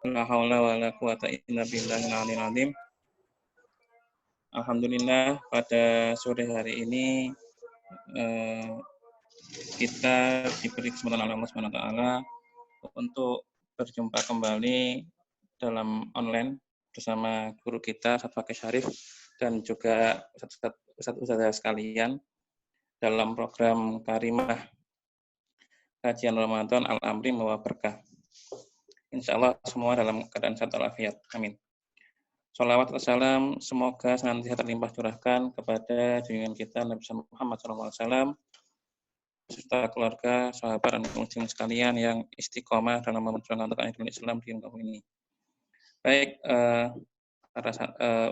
La haula wala quwata illa billahil aliyil azim. Alhamdulillah pada sore hari ini eh, kita diberi kesempatan oleh Allah Subhanahu wa taala untuk berjumpa kembali dalam online bersama guru kita Ustaz Fakih Syarif dan juga Ustaz sekalian dalam program Karimah Kajian Ramadan Al-Amri Membawa Berkah. Insya Allah semua dalam keadaan sehat walafiat. Amin. Shalawat wassalam semoga senantiasa terlimpah curahkan kepada junjungan kita Nabi Muhammad SAW serta keluarga, sahabat, dan muslim sekalian yang istiqomah dalam memperjuangkan agama Islam di kaum ini. Baik, para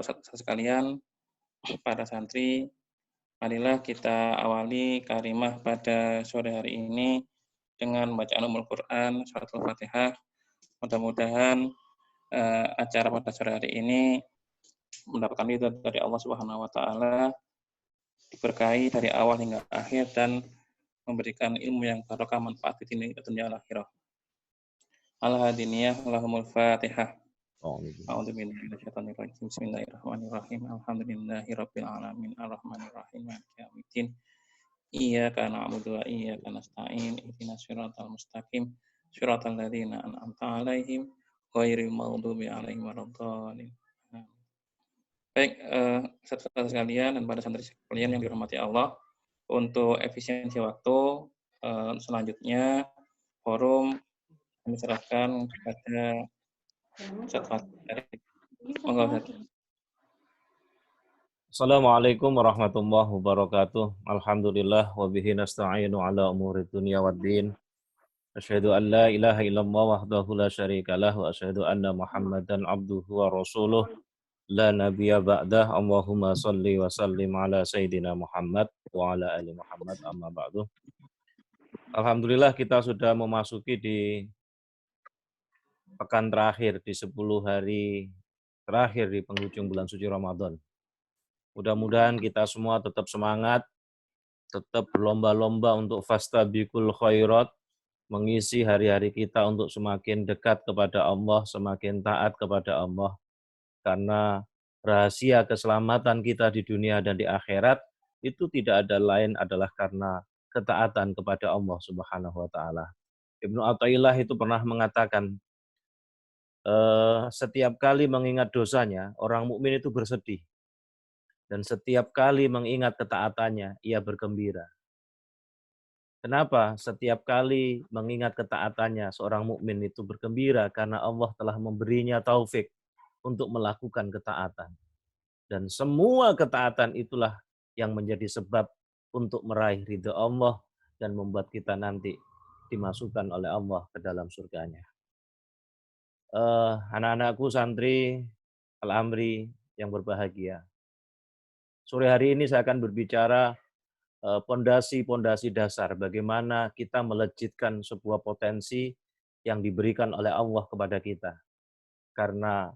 ustaz sekalian, para santri, marilah kita awali karimah pada sore hari ini dengan bacaan Ummul Quran, surat Al-Fatihah. Mudah-mudahan acara pada sore hari ini mendapatkan ridho dari Allah Subhanahu wa taala, diberkahi dari awal hingga akhir dan memberikan ilmu yang barokah manfaat di dunia akhirah. Al-hadiniyah lahumul Fatihah. A'udzu billahi minasyaitonir rajim. Bismillahirrahmanirrahim. Alhamdulillahirabbil alamin arrahmanir rahim maliki yaumiddin. Iyyaka na'budu wa iyyaka nasta'in. Ihdinas siratal mustaqim. Siratal ladzina an'amta 'alaihim ghairil maghdubi 'alaihim waladdallin. Baik, saudara sekalian dan para santri sekalian yang dirahmati Allah, untuk efisiensi waktu, selanjutnya forum kami serahkan kepada Ustaz Fakih. Monggo Ustaz. Assalamualaikum warahmatullahi wabarakatuh. Alhamdulillah wa bihi nasta'inu ala umuri dunya waddin. Asyhadu an la ilaha illallah wahdahu la syarikalah wa asyhadu anna Muhammadan abduhu wa rasuluh la nabiyya ba'dah. Allahumma shalli wa sallim ala sayyidina Muhammad wa ala ali Muhammad amma ba'du. Alhamdulillah kita sudah memasuki di pekan terakhir, di 10 hari terakhir di penghujung bulan suci Ramadan. Mudah-mudahan kita semua tetap semangat, tetap berlomba-lomba untuk fastabiqul khairat, mengisi hari-hari kita untuk semakin dekat kepada Allah, semakin taat kepada Allah. Karena rahasia keselamatan kita di dunia dan di akhirat itu tidak ada lain adalah karena ketaatan kepada Allah Subhanahu wa taala. Ibnu Athaillah itu pernah mengatakan, setiap kali mengingat dosanya, orang mukmin itu bersedih. Dan setiap kali mengingat ketaatannya, ia bergembira. Kenapa? Setiap kali mengingat ketaatannya, seorang mukmin itu bergembira karena Allah telah memberinya taufik untuk melakukan ketaatan. Dan semua ketaatan itulah yang menjadi sebab untuk meraih ridha Allah dan membuat kita nanti dimasukkan oleh Allah ke dalam surganya. Anak-anakku santri Al-Amri yang berbahagia. Sore hari ini saya akan berbicara pondasi-pondasi dasar bagaimana kita melejitkan sebuah potensi yang diberikan oleh Allah kepada kita. Karena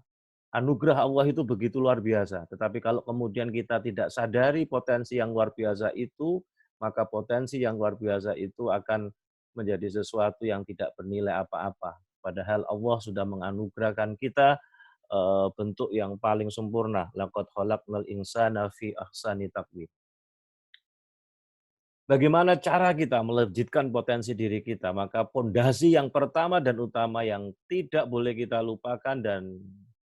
anugerah Allah itu begitu luar biasa, tetapi kalau kemudian kita tidak sadari potensi yang luar biasa itu, maka potensi yang luar biasa itu akan menjadi sesuatu yang tidak bernilai apa-apa. Padahal Allah sudah menganugerahkan kita bentuk yang paling sempurna. Laqad khalaqnal insana fi ahsani taqwim. Bagaimana cara kita melejitkan potensi diri kita? Maka pondasi yang pertama dan utama yang tidak boleh kita lupakan dan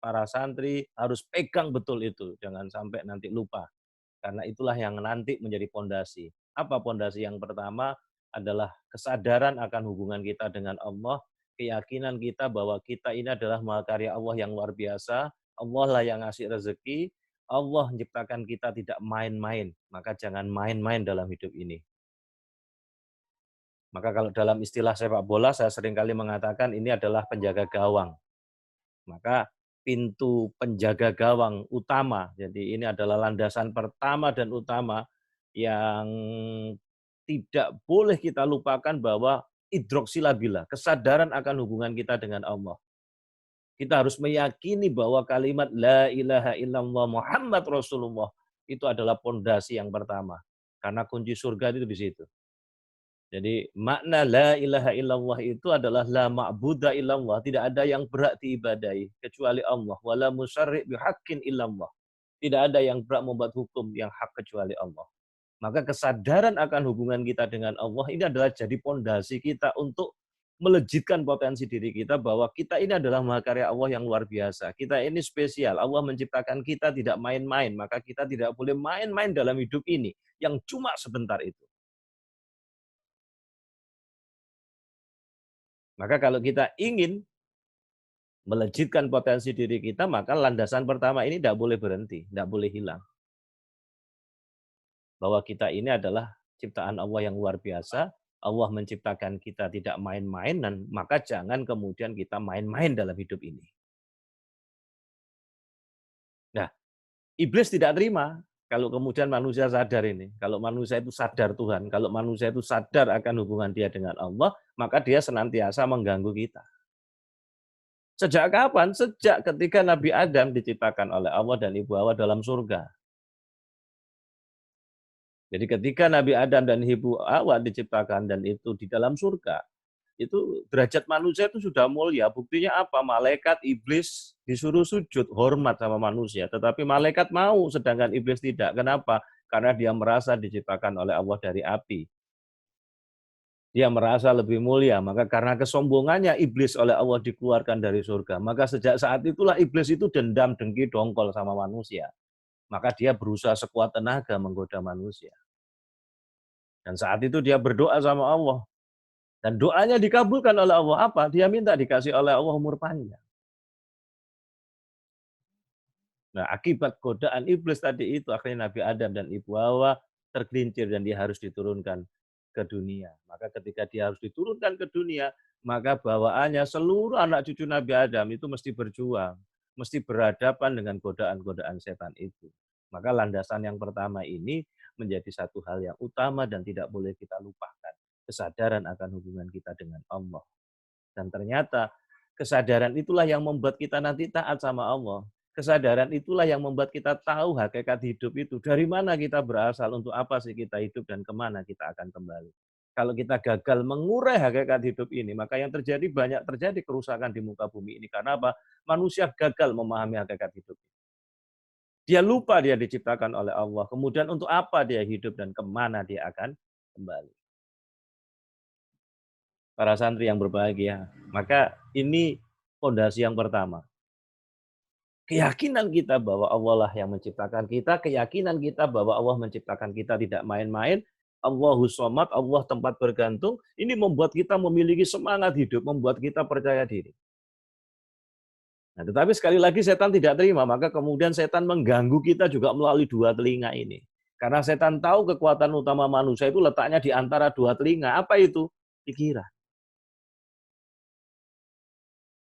para santri harus pegang betul itu. Jangan sampai nanti lupa. Karena itulah yang nanti menjadi pondasi. Apa pondasi yang pertama? Adalah kesadaran akan hubungan kita dengan Allah. Keyakinan kita bahwa kita ini adalah mahakarya Allah yang luar biasa. Allah lah yang ngasih rezeki. Allah menciptakan kita tidak main-main, maka jangan main-main dalam hidup ini. Maka kalau dalam istilah sepak bola, saya seringkali mengatakan ini adalah penjaga gawang. Maka pintu penjaga gawang utama, jadi ini adalah landasan pertama dan utama yang tidak boleh kita lupakan bahwa idroksilabillah, kesadaran akan hubungan kita dengan Allah. Kita harus meyakini bahwa kalimat la ilaha illallah Muhammad Rasulullah itu adalah pondasi yang pertama. Karena kunci surga itu di situ. Jadi makna la ilaha illallah itu adalah la ma'buda illallah, tidak ada yang berhak diibadahi kecuali Allah, wala musyarri' bihaqqin illallah. Tidak ada yang berhak membuat hukum yang hak kecuali Allah. Maka kesadaran akan hubungan kita dengan Allah ini adalah jadi pondasi kita untuk melejitkan potensi diri kita bahwa kita ini adalah mahakarya Allah yang luar biasa. Kita ini spesial. Allah menciptakan kita tidak main-main, maka kita tidak boleh main-main dalam hidup ini yang cuma sebentar itu. Maka kalau kita ingin melejitkan potensi diri kita, maka landasan pertama ini tidak boleh berhenti, tidak boleh hilang. Bahwa kita ini adalah ciptaan Allah yang luar biasa, Allah menciptakan kita tidak main-main, dan maka jangan kemudian kita main-main dalam hidup ini. Nah, iblis tidak terima kalau kemudian manusia sadar ini. Kalau manusia itu sadar Tuhan, kalau manusia itu sadar akan hubungan dia dengan Allah, maka dia senantiasa mengganggu kita. Sejak kapan? Sejak ketika Nabi Adam diciptakan oleh Allah dan Ibu Hawa dalam surga. Jadi ketika Nabi Adam dan Ibu Hawa diciptakan dan itu di dalam surga, itu derajat manusia itu sudah mulia. Buktinya apa? Malaikat, iblis disuruh sujud, hormat sama manusia. Tetapi malaikat mau, sedangkan iblis tidak. Kenapa? Karena dia merasa diciptakan oleh Allah dari api. Dia merasa lebih mulia. Maka karena kesombongannya iblis oleh Allah dikeluarkan dari surga. Maka sejak saat itulah iblis itu dendam, dengki, dongkol sama manusia. Maka dia berusaha sekuat tenaga menggoda manusia. Dan saat itu dia berdoa sama Allah. Dan doanya dikabulkan oleh Allah. Apa? Dia minta dikasih oleh Allah umur panjang. Nah, akibat godaan iblis tadi itu, akhirnya Nabi Adam dan Ibu Hawa tergelincir dan dia harus diturunkan ke dunia. Maka ketika dia harus diturunkan ke dunia, maka bawaannya seluruh anak cucu Nabi Adam itu mesti berjuang, mesti berhadapan dengan godaan-godaan setan itu. Maka landasan yang pertama ini menjadi satu hal yang utama dan tidak boleh kita lupakan. Kesadaran akan hubungan kita dengan Allah. Dan ternyata kesadaran itulah yang membuat kita nanti taat sama Allah. Kesadaran itulah yang membuat kita tahu hakikat hidup itu. Dari mana kita berasal, untuk apa sih kita hidup, dan kemana kita akan kembali. Kalau kita gagal mengurai hakikat hidup ini, maka yang banyak terjadi kerusakan di muka bumi ini. Karena apa? Manusia gagal memahami hakikat hidup. Dia lupa dia diciptakan oleh Allah. Kemudian untuk apa dia hidup dan kemana dia akan kembali. Para santri yang berbahagia. Maka ini fondasi yang pertama. Keyakinan kita bahwa Allah lah yang menciptakan kita, keyakinan kita bahwa Allah menciptakan kita tidak main-main, Allahus Shomad, Allah tempat bergantung, ini membuat kita memiliki semangat hidup, membuat kita percaya diri. Nah, tetapi sekali lagi setan tidak terima, maka kemudian setan mengganggu kita juga melalui dua telinga ini. Karena setan tahu kekuatan utama manusia itu letaknya di antara dua telinga. Apa itu? Pikiran.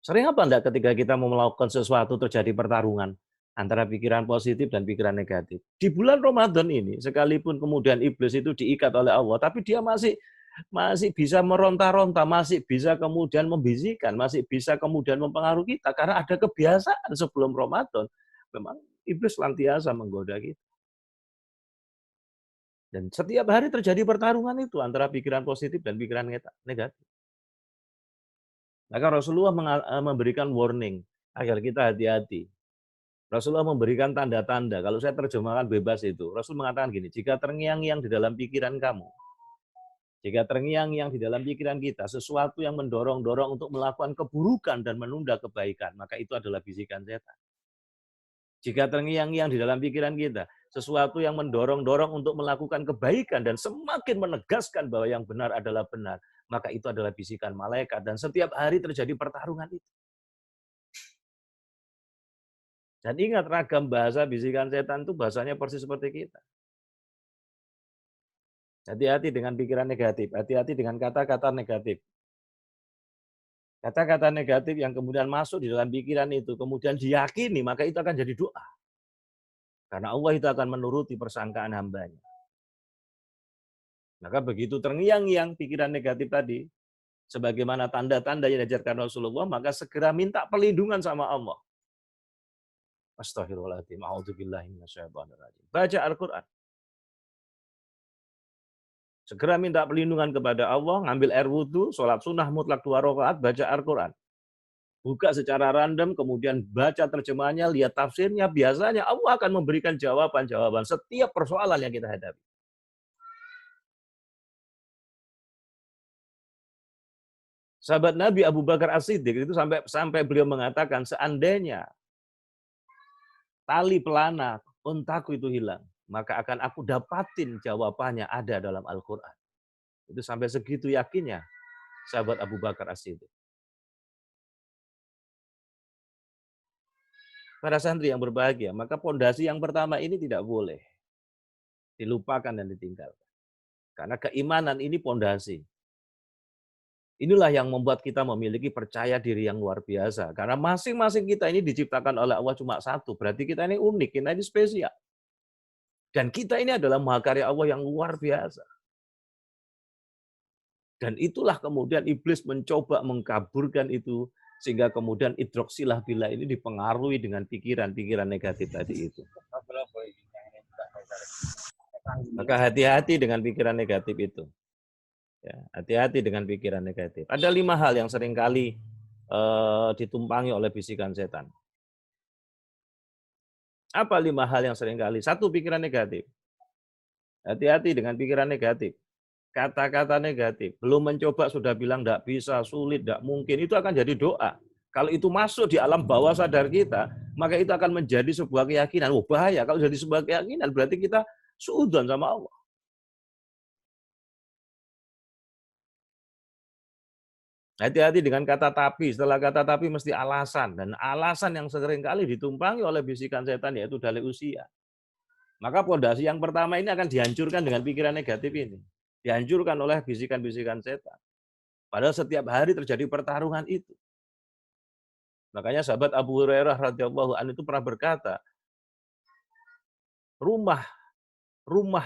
Sering apa enggak ketika kita mau melakukan sesuatu terjadi pertarungan antara pikiran positif dan pikiran negatif? Di bulan Ramadan ini, sekalipun kemudian iblis itu diikat oleh Allah, tapi dia masih bisa meronta-ronta, masih bisa kemudian membisikkan, masih bisa kemudian mempengaruhi kita karena ada kebiasaan sebelum Ramadan. Memang iblis senantiasa menggoda kita. Dan setiap hari terjadi pertarungan itu antara pikiran positif dan pikiran negatif. Maka Rasulullah memberikan warning agar kita hati-hati. Rasulullah memberikan tanda-tanda. Kalau saya terjemahkan bebas itu, Rasul mengatakan gini, jika terngiang-ngiang di dalam pikiran kamu, jika terngiang-ngiang di dalam pikiran kita, sesuatu yang mendorong-dorong untuk melakukan keburukan dan menunda kebaikan, maka itu adalah bisikan setan. Jika terngiang-ngiang di dalam pikiran kita, sesuatu yang mendorong-dorong untuk melakukan kebaikan dan semakin menegaskan bahwa yang benar adalah benar, maka itu adalah bisikan malaikat. Dan setiap hari terjadi pertarungan itu. Dan ingat, ragam bahasa bisikan setan itu bahasanya persis seperti kita. Hati-hati dengan pikiran negatif, hati-hati dengan kata-kata negatif. Kata-kata negatif yang kemudian masuk di dalam pikiran itu, kemudian diyakini, maka itu akan jadi doa. Karena Allah itu akan menuruti persangkaan hambanya. Maka begitu terngiang-ngiang pikiran negatif tadi, sebagaimana tanda-tanda yang diajarkan Rasulullah, maka segera minta perlindungan sama Allah. Astaghfirullahaladzim. A'udzubillahi minasyaitonir rajim. Baca Al-Quran. Segera minta perlindungan kepada Allah, ngambil air wudhu, sholat sunnah mutlak 2 rakaat, baca Al-Quran. Buka secara random, kemudian baca terjemahannya, lihat tafsirnya, biasanya Allah akan memberikan jawaban-jawaban setiap persoalan yang kita hadapi. Sahabat Nabi Abu Bakar As-Siddiq itu sampai beliau mengatakan, seandainya tali pelana untaku itu hilang, maka akan aku dapatin jawabannya ada dalam Al-Quran. Itu sampai segitu yakinnya sahabat Abu Bakar As-Siddiq. Para santri yang berbahagia, maka pondasi yang pertama ini tidak boleh dilupakan dan ditinggalkan. Karena keimanan ini pondasi. Inilah yang membuat kita memiliki percaya diri yang luar biasa. Karena masing-masing kita ini diciptakan oleh Allah cuma satu. Berarti kita ini unik, kita ini spesial. Dan kita ini adalah mahakarya Allah yang luar biasa. Dan itulah kemudian iblis mencoba mengkaburkan itu, sehingga kemudian idroksilah bila ini dipengaruhi dengan pikiran-pikiran negatif tadi itu. Maka hati-hati dengan pikiran negatif itu. Ya, hati-hati dengan pikiran negatif. Ada 5 hal yang seringkali ditumpangi oleh bisikan setan. Apa 5 hal yang seringkali? 1, pikiran negatif. Hati-hati dengan pikiran negatif. Kata-kata negatif. Belum mencoba sudah bilang tidak bisa, sulit, tidak mungkin. Itu akan jadi doa. Kalau itu masuk di alam bawah sadar kita, maka itu akan menjadi sebuah keyakinan. Oh, bahaya. Kalau jadi sebuah keyakinan, berarti kita suudzon sama Allah. Hati-hati dengan kata tapi. Setelah kata tapi mesti alasan. Dan alasan yang seringkali ditumpangi oleh bisikan setan, yaitu dalih usia. Maka pondasi yang pertama ini akan dihancurkan dengan pikiran negatif ini. Dihancurkan oleh bisikan-bisikan setan. Padahal setiap hari terjadi pertarungan itu. Makanya sahabat Abu Hurairah radhiyallahu anhu itu pernah berkata, rumah-rumah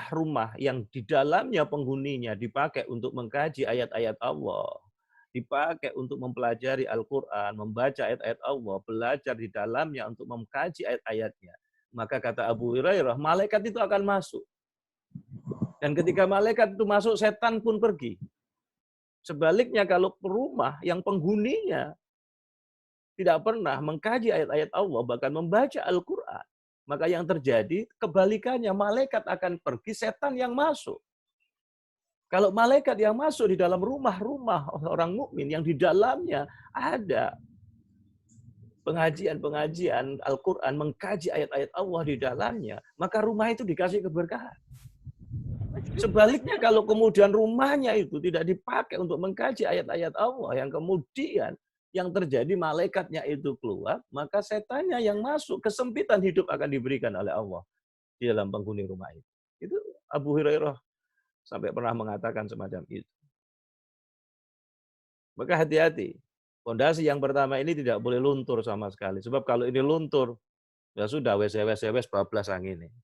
yang di dalamnya penghuninya dipakai untuk mengkaji ayat-ayat Allah, dipakai untuk mempelajari Al-Quran, membaca ayat-ayat Allah, belajar di dalamnya untuk mengkaji ayat-ayatnya. Maka kata Abu Hurairah, malaikat itu akan masuk. Dan ketika malaikat itu masuk, setan pun pergi. Sebaliknya kalau rumah yang penghuninya tidak pernah mengkaji ayat-ayat Allah, bahkan membaca Al-Quran, maka yang terjadi kebalikannya, malaikat akan pergi, setan yang masuk. Kalau malaikat yang masuk di dalam rumah-rumah orang mukmin yang di dalamnya ada pengajian-pengajian Al-Quran, mengkaji ayat-ayat Allah di dalamnya, maka rumah itu dikasih keberkahan. Sebaliknya kalau kemudian rumahnya itu tidak dipakai untuk mengkaji ayat-ayat Allah, yang kemudian yang terjadi malaikatnya itu keluar, maka setannya yang masuk, kesempitan hidup akan diberikan oleh Allah di dalam penghuni rumah itu. Itu Abu Hurairah sampai pernah mengatakan semacam itu. Maka hati-hati. Fondasi yang pertama ini tidak boleh luntur sama sekali. Sebab kalau ini luntur, ya sudah wes bablas angin ini.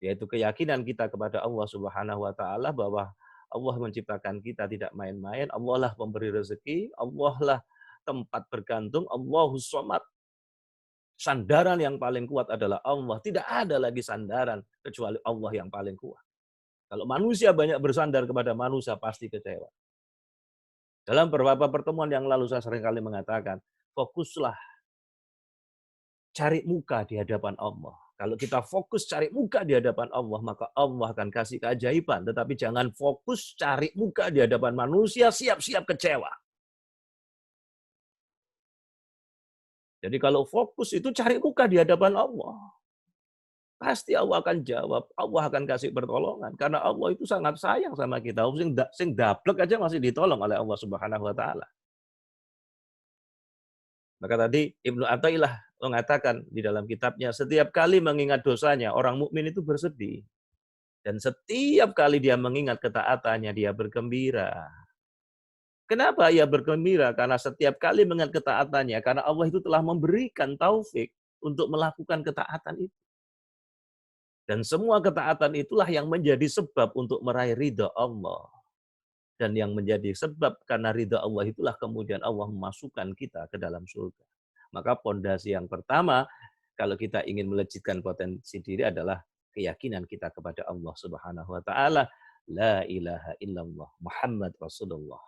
Yaitu keyakinan kita kepada Allah Subhanahu wa taala bahwa Allah menciptakan kita tidak main-main, Allah lah pemberi rezeki, Allah lah tempat bergantung, Allahus Shomad. Sandaran yang paling kuat adalah Allah. Tidak ada lagi sandaran kecuali Allah yang paling kuat. Kalau manusia banyak bersandar kepada manusia, pasti kecewa. Dalam beberapa pertemuan yang lalu saya seringkali mengatakan, fokuslah cari muka di hadapan Allah. Kalau kita fokus cari muka di hadapan Allah, maka Allah akan kasih keajaiban. Tetapi jangan fokus cari muka di hadapan manusia, siap-siap kecewa. Jadi kalau fokus itu cari muka di hadapan Allah. Pasti Allah akan jawab, Allah akan kasih pertolongan. Karena Allah itu sangat sayang sama kita. Sing dablek aja masih ditolong oleh Allah Subhanahu wa taala. Maka tadi Ibnu Athaillah mengatakan di dalam kitabnya, setiap kali mengingat dosanya, orang mukmin itu bersedih. Dan setiap kali dia mengingat ketaatannya, dia bergembira. Kenapa ia bergembira? Karena setiap kali mengingat ketaatannya, karena Allah itu telah memberikan taufik untuk melakukan ketaatan itu. Dan semua ketaatan itulah yang menjadi sebab untuk meraih ridha Allah. Dan yang menjadi sebab karena ridha Allah itulah kemudian Allah memasukkan kita ke dalam surga. Maka pondasi yang pertama, kalau kita ingin melejitkan potensi diri adalah keyakinan kita kepada Allah Subhanahu wa taala. La ilaha illallah Muhammad Rasulullah.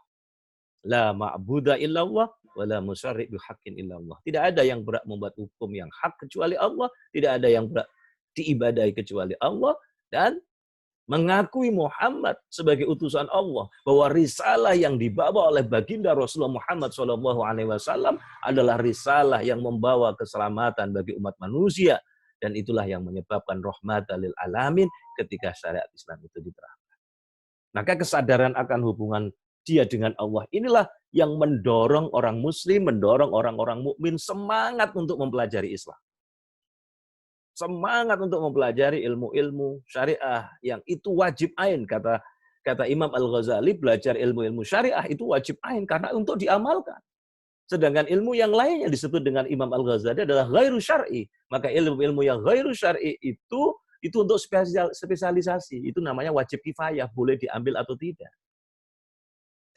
La ma'budu illallah wa la musyarri' bihaqqin illallah. Tidak ada yang berhak membuat hukum yang hak kecuali Allah, tidak ada yang berhak diibadahi kecuali Allah, dan mengakui Muhammad sebagai utusan Allah, bahwa risalah yang dibawa oleh baginda Rasulullah Muhammad SAW adalah risalah yang membawa keselamatan bagi umat manusia, dan itulah yang menyebabkan rahmatan lil alamin ketika syariat Islam itu diterapkan. Maka kesadaran akan hubungan dia dengan Allah inilah yang mendorong orang muslim, mendorong orang-orang mukmin semangat untuk mempelajari Islam. Semangat untuk mempelajari ilmu-ilmu syariah yang itu wajib ain, kata Imam Al-Ghazali, belajar ilmu-ilmu syariah itu wajib ain karena untuk diamalkan. Sedangkan ilmu yang lainnya disebut dengan Imam Al-Ghazali adalah ghairu syar'i. Maka ilmu-ilmu yang ghairu syar'i itu untuk spesialisasi, itu namanya wajib kifayah, boleh diambil atau tidak.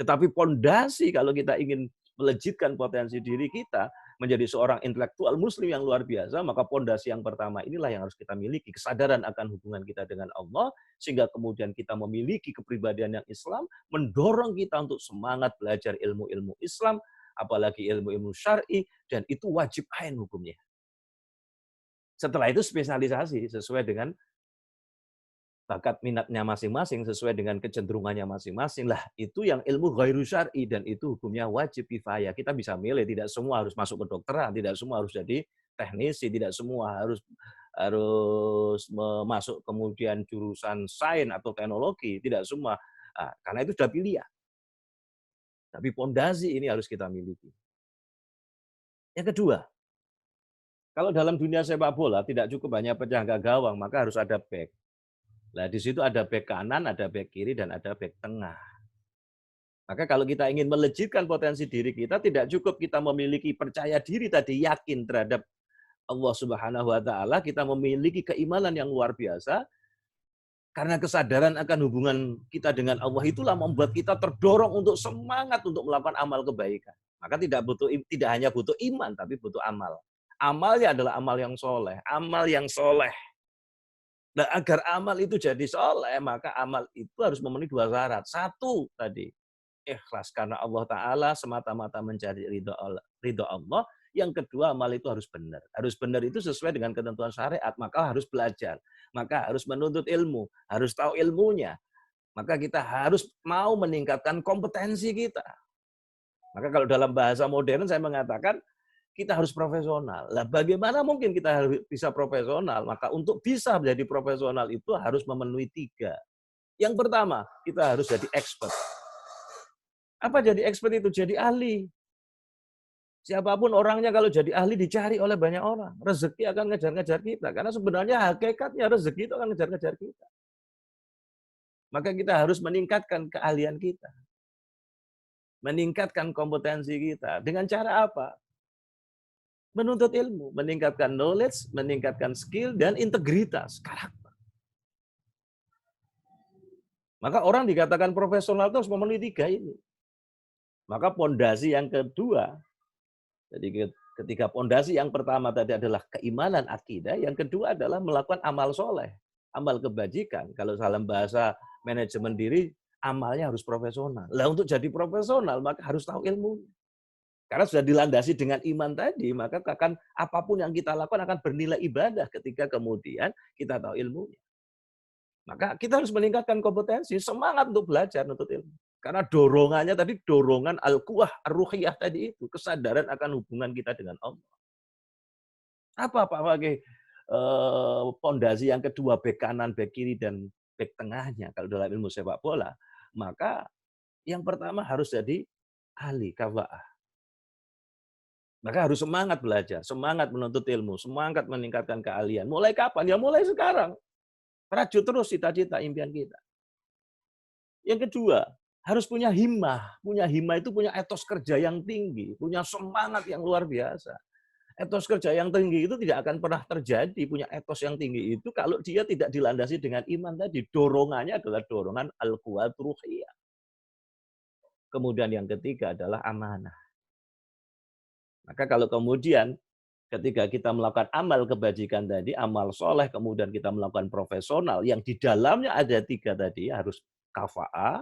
Tetapi pondasi kalau kita ingin melejitkan potensi diri kita menjadi seorang intelektual muslim yang luar biasa, maka pondasi yang pertama inilah yang harus kita miliki, kesadaran akan hubungan kita dengan Allah, sehingga kemudian kita memiliki kepribadian yang Islam, mendorong kita untuk semangat belajar ilmu-ilmu Islam, apalagi ilmu-ilmu syar'i, dan itu wajib ain hukumnya. Setelah itu spesialisasi sesuai dengan bakat minatnya masing-masing, sesuai dengan kecenderungannya masing-masing. Lah, itu yang ilmu ghairu syar'i, dan itu hukumnya wajib kifayah. Kita bisa milih, tidak semua harus masuk ke dokteran, tidak semua harus jadi teknisi, tidak semua harus masuk kemudian jurusan sains atau teknologi, tidak semua. Nah, karena itu sudah pilihan. Tapi pondasi ini harus kita miliki. Yang kedua, kalau dalam dunia sepak bola tidak cukup hanya penjaga gawang, maka harus ada back. Nah, di situ ada back kanan, ada back kiri, dan ada back tengah. Maka kalau kita ingin melejitkan potensi diri kita, tidak cukup kita memiliki percaya diri tadi, yakin terhadap Allah Subhanahu wa Ta'ala, kita memiliki keimanan yang luar biasa, karena kesadaran akan hubungan kita dengan Allah itulah membuat kita terdorong untuk semangat untuk melakukan amal kebaikan. Maka tidak hanya butuh iman, tapi butuh amal. Amalnya adalah amal yang soleh. Amal yang soleh. Nah, agar amal itu jadi soleh, maka amal itu harus memenuhi dua syarat. Satu tadi, ikhlas karena Allah Ta'ala, semata-mata mencari ridho Allah. Yang kedua, amal itu harus benar. Harus benar itu sesuai dengan ketentuan syariat, maka harus belajar. Maka harus menuntut ilmu, harus tahu ilmunya. Maka kita harus mau meningkatkan kompetensi kita. Maka kalau dalam bahasa modern saya mengatakan, kita harus profesional. Lah, bagaimana mungkin kita bisa profesional? Maka untuk bisa menjadi profesional itu harus memenuhi 3. Yang pertama, kita harus jadi expert. Apa jadi expert itu? Jadi ahli. Siapapun orangnya kalau jadi ahli dicari oleh banyak orang. Rezeki akan ngejar-ngejar kita. Karena sebenarnya hakikatnya rezeki itu akan ngejar-ngejar kita. Maka kita harus meningkatkan keahlian kita. Meningkatkan kompetensi kita. Dengan cara apa? Menuntut ilmu, meningkatkan knowledge, meningkatkan skill, dan integritas, karakter. Maka orang dikatakan profesional itu harus memenuhi 3 ini. Maka pondasi yang kedua, jadi ketika pondasi yang pertama tadi adalah keimanan akidah, yang kedua adalah melakukan amal soleh, amal kebajikan. Kalau dalam bahasa manajemen diri, amalnya harus profesional. Lah, untuk jadi profesional, maka harus tahu ilmu. Karena sudah dilandasi dengan iman tadi, maka akan apapun yang kita lakukan akan bernilai ibadah ketika kemudian kita tahu ilmunya. Maka kita harus meningkatkan kompetensi, semangat untuk belajar, untuk ilmu. Karena dorongannya tadi, dorongan al-quwah, ar-ruhiyah tadi itu, kesadaran akan hubungan kita dengan Allah. Apa pakai pondasi yang kedua, back kanan, back kiri, dan back tengahnya kalau dalam ilmu sepak bola? Maka yang pertama harus jadi ahli kafa'ah. Maka harus semangat belajar, semangat menuntut ilmu, semangat meningkatkan keahlian. Mulai kapan? Ya mulai sekarang. Rajut terus cita-cita, impian kita. Yang kedua, harus punya himmah. Punya himmah itu punya etos kerja yang tinggi, punya semangat yang luar biasa. Etos kerja yang tinggi itu tidak akan pernah terjadi, punya etos yang tinggi itu kalau dia tidak dilandasi dengan iman tadi. Dorongannya adalah dorongan al-quwat ruhiyah. Kemudian yang ketiga adalah amanah. Maka kalau kemudian ketika kita melakukan amal kebajikan tadi, amal soleh, kemudian kita melakukan profesional, yang di dalamnya ada 3 tadi, harus kafa'ah,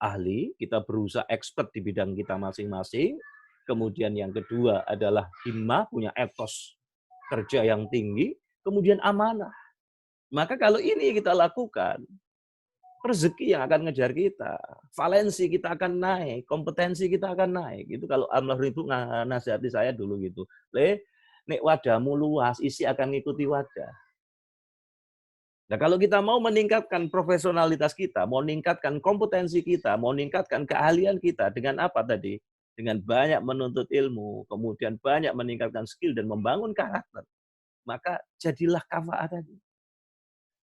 ahli, kita berusaha expert di bidang kita masing-masing. Kemudian yang kedua adalah himmah, punya etos kerja yang tinggi. Kemudian amanah. Maka kalau ini kita lakukan, rezeki yang akan ngejar kita, valensi kita akan naik, kompetensi kita akan naik. Itu kalau almarhum itu nasihati saya dulu gitu. Nek wadahmu luas, isi akan ngikuti wadah. Nah, kalau kita mau meningkatkan profesionalitas kita, mau meningkatkan kompetensi kita, mau meningkatkan keahlian kita dengan apa tadi? Dengan banyak menuntut ilmu, kemudian banyak meningkatkan skill dan membangun karakter. Maka jadilah kafa'ah tadi.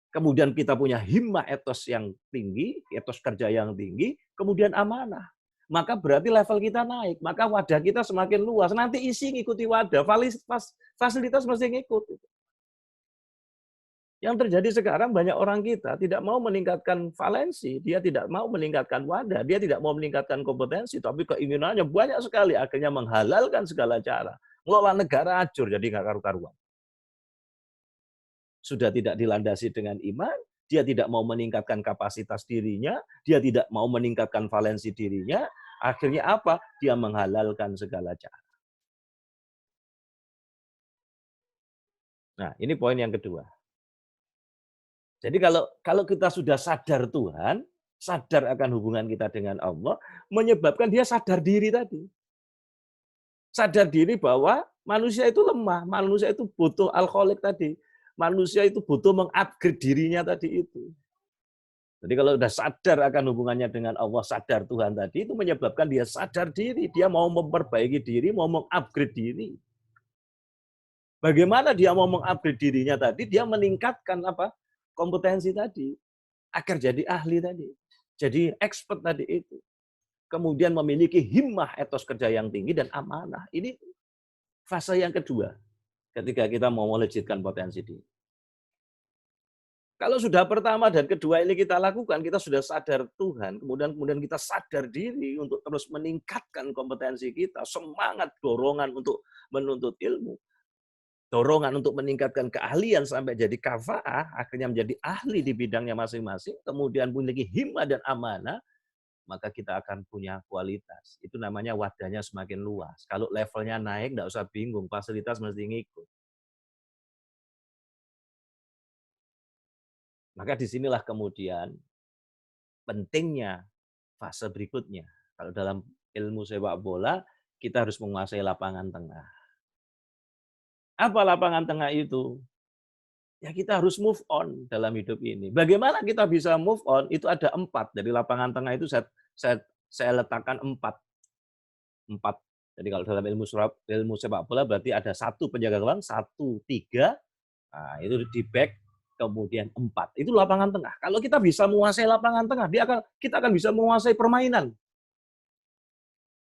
Kemudian kita punya himmah etos yang tinggi, etos kerja yang tinggi, kemudian amanah. Maka berarti level kita naik, maka wadah kita semakin luas. Nanti isi ngikuti wadah, fasilitas mesti ngikut. Yang terjadi sekarang banyak orang kita tidak mau meningkatkan valensi, dia tidak mau meningkatkan wadah, dia tidak mau meningkatkan kompetensi, tapi keinginannya banyak sekali, akhirnya menghalalkan segala cara. Ngelola negara hancur, jadi nggak karu-karuan. Sudah tidak dilandasi dengan iman, dia tidak mau meningkatkan kapasitas dirinya, dia tidak mau meningkatkan valensi dirinya, akhirnya apa? Dia menghalalkan segala cara. Nah, ini poin yang kedua. Jadi kalau kita sudah sadar Tuhan, sadar akan hubungan kita dengan Allah, menyebabkan dia sadar diri tadi. Sadar diri bahwa manusia itu lemah, manusia itu butuh al-kholiq tadi. Manusia itu butuh mengupgrade dirinya tadi itu. Jadi kalau sudah sadar akan hubungannya dengan Allah, sadar Tuhan tadi, itu menyebabkan dia sadar diri. Dia mau memperbaiki diri, mau mengupgrade diri. Bagaimana dia mau mengupgrade dirinya tadi? Dia meningkatkan apa? Kompetensi tadi. Agar jadi ahli tadi. Jadi expert tadi itu. Kemudian memiliki himmah etos kerja yang tinggi dan amanah. Ini fase yang kedua. Ketika kita mau melejitkan potensi diri. Kalau sudah pertama dan kedua ini kita lakukan, kita sudah sadar Tuhan, kemudian kita sadar diri untuk terus meningkatkan kompetensi kita, semangat, dorongan untuk menuntut ilmu, dorongan untuk meningkatkan keahlian sampai jadi kafa'ah, akhirnya menjadi ahli di bidangnya masing-masing, kemudian memiliki himmah dan amanah, maka kita akan punya kualitas. Itu namanya wadahnya semakin luas. Kalau levelnya naik, nggak usah bingung, fasilitas mesti ngikut. Maka disinilah kemudian pentingnya fase berikutnya. Kalau dalam ilmu sepak bola, kita harus menguasai lapangan tengah. Apa lapangan tengah itu? Ya kita harus move on dalam hidup ini. Bagaimana kita bisa move on? Itu ada 4. Dari lapangan tengah itu saya letakkan 4. Jadi kalau dalam ilmu sepak bola berarti ada 1 penjaga gawang, 1, 3, nah, itu di back, kemudian 4. Itu lapangan tengah. Kalau kita bisa menguasai lapangan tengah, kita akan bisa menguasai permainan.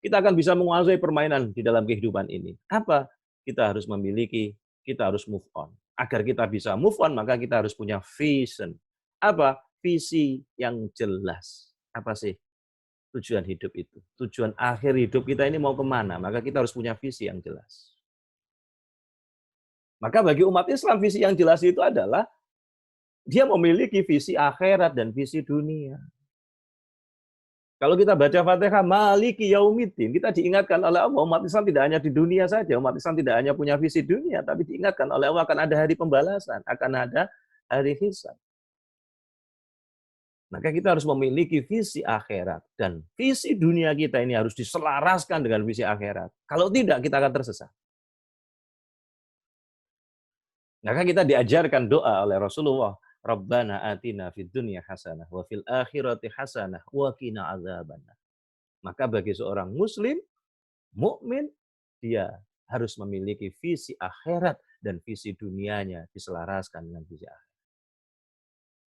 Kita akan bisa menguasai permainan di dalam kehidupan ini. Apa? Kita harus move on. Agar kita bisa move on, maka kita harus punya vision. Apa? Visi yang jelas. Apa sih tujuan hidup itu? Tujuan akhir hidup kita ini mau kemana? Maka kita harus punya visi yang jelas. Maka bagi umat Islam, visi yang jelas itu adalah dia memiliki visi akhirat dan visi dunia. Kalau kita baca Fatihah, Maliki Yaumiddin, kita diingatkan oleh Allah, umat Islam tidak hanya di dunia saja, umat Islam tidak hanya punya visi dunia, tapi diingatkan oleh Allah akan ada hari pembalasan, akan ada hari hisab. Maka kita harus memiliki visi akhirat, dan visi dunia kita ini harus diselaraskan dengan visi akhirat. Kalau tidak, kita akan tersesat. Maka kita diajarkan doa oleh Rasulullah, Rabbana atina fid dunya hasanah wa fil akhirati hasanah wa qina adzabannar. Maka bagi seorang muslim, mukmin, dia harus memiliki visi akhirat dan visi dunianya diselaraskan dengan visi akhirat.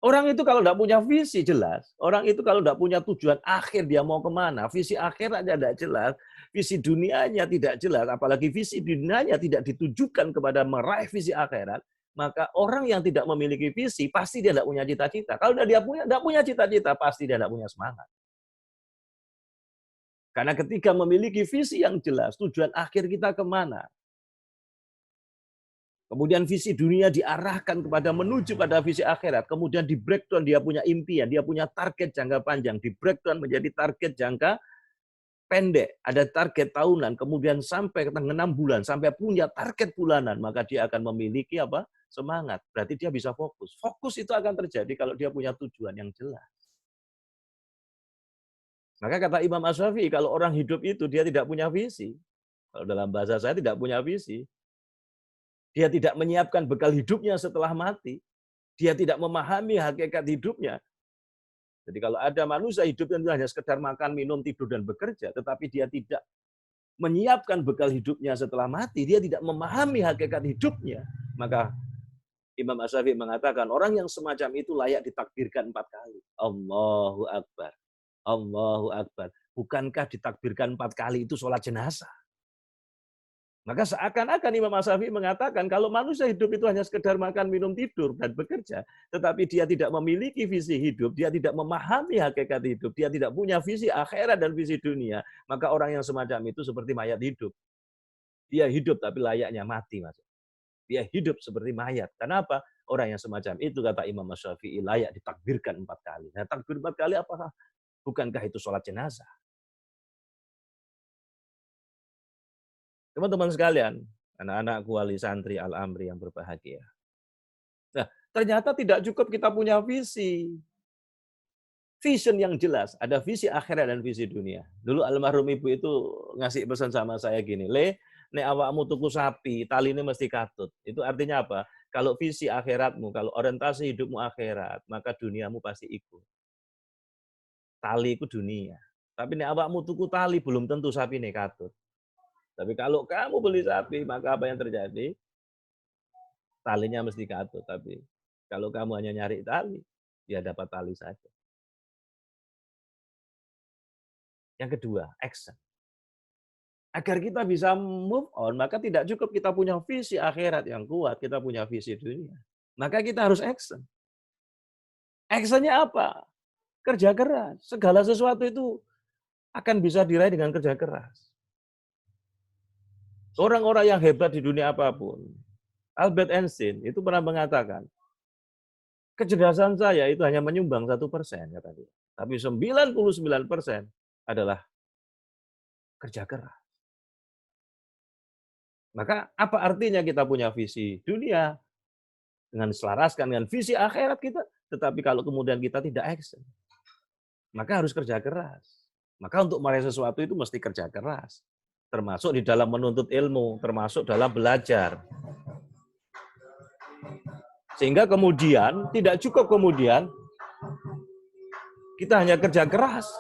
Orang itu kalau tidak punya visi jelas, orang itu kalau tidak punya tujuan akhir dia mau kemana, visi akhiratnya tidak jelas, visi dunianya tidak jelas, apalagi visi dunianya tidak ditujukan kepada meraih visi akhirat, maka orang yang tidak memiliki visi pasti dia tidak punya cita-cita. Kalau dia tidak punya cita-cita, pasti dia tidak punya semangat. Karena ketika memiliki visi yang jelas, tujuan akhir kita kemana, Kemudian visi dunia diarahkan kepada menuju pada visi akhirat. Kemudian di breakdown dia punya impian, dia punya target jangka panjang. Di breakdown menjadi target jangka pendek. Ada target tahunan, kemudian sampai ke 6 bulan, sampai punya target bulanan. Maka dia akan memiliki apa? Semangat. Berarti dia bisa fokus. Fokus itu akan terjadi kalau dia punya tujuan yang jelas. Maka kata Imam Ash-Shafi'i, kalau orang hidup itu dia tidak punya visi. Kalau dalam bahasa saya tidak punya visi. Dia tidak menyiapkan bekal hidupnya setelah mati. Dia tidak memahami hakikat hidupnya. Jadi kalau ada manusia hidupnya itu hanya sekedar makan, minum, tidur, dan bekerja, tetapi dia tidak menyiapkan bekal hidupnya setelah mati, dia tidak memahami hakikat hidupnya, maka Imam Ash-Shafi'i mengatakan, orang yang semacam itu layak ditakbirkan 4 kali. Allahu Akbar. Allahu Akbar. Bukankah ditakbirkan 4 kali itu sholat jenazah? Maka seakan-akan Imam Ash-Shafi'i mengatakan kalau manusia hidup itu hanya sekedar makan, minum, tidur, dan bekerja, tetapi dia tidak memiliki visi hidup, dia tidak memahami hakikat hidup, dia tidak punya visi akhirat dan visi dunia, maka orang yang semacam itu seperti mayat hidup. Dia hidup tapi layaknya mati, Mas. Dia hidup seperti mayat. Kenapa? Orang yang semacam itu, kata Imam Ash-Shafi'i, layak ditakbirkan 4 kali. Nah, takbir 4 kali apakah? Bukankah itu sholat jenazah? Teman-teman sekalian, anak-anakku wali santri Al-Amri yang berbahagia. Nah, ternyata tidak cukup kita punya visi. Vision yang jelas, ada visi akhirat dan visi dunia. Dulu almarhum ibu itu ngasih pesan sama saya gini, Le, nek awakmu tuku sapi, tali ini mesti katut. Itu artinya apa? Kalau visi akhiratmu, kalau orientasi hidupmu akhirat, maka duniamu pasti ikut. Tali itu dunia. Tapi nek awakmu tuku tali, belum tentu sapi ini katut. Tapi kalau kamu beli sapi, maka apa yang terjadi? Talinya mesti katut. Tapi kalau kamu hanya nyari tali, ya dapat tali saja. Yang kedua, action. Agar kita bisa move on, maka tidak cukup kita punya visi akhirat yang kuat, kita punya visi dunia. Maka kita harus action. Actionnya apa? Kerja keras. Segala sesuatu itu akan bisa diraih dengan kerja keras. Orang-orang yang hebat di dunia apapun, Albert Einstein itu pernah mengatakan, kecerdasan saya itu hanya menyumbang 1%, kata dia. Tapi 99% adalah kerja keras. Maka apa artinya kita punya visi dunia dengan selaraskan dengan visi akhirat kita, tetapi kalau kemudian kita tidak action, maka harus kerja keras. Maka untuk meraih sesuatu itu mesti kerja keras. Termasuk di dalam menuntut ilmu, termasuk dalam belajar. Sehingga kemudian, tidak cukup kemudian, kita hanya kerja keras.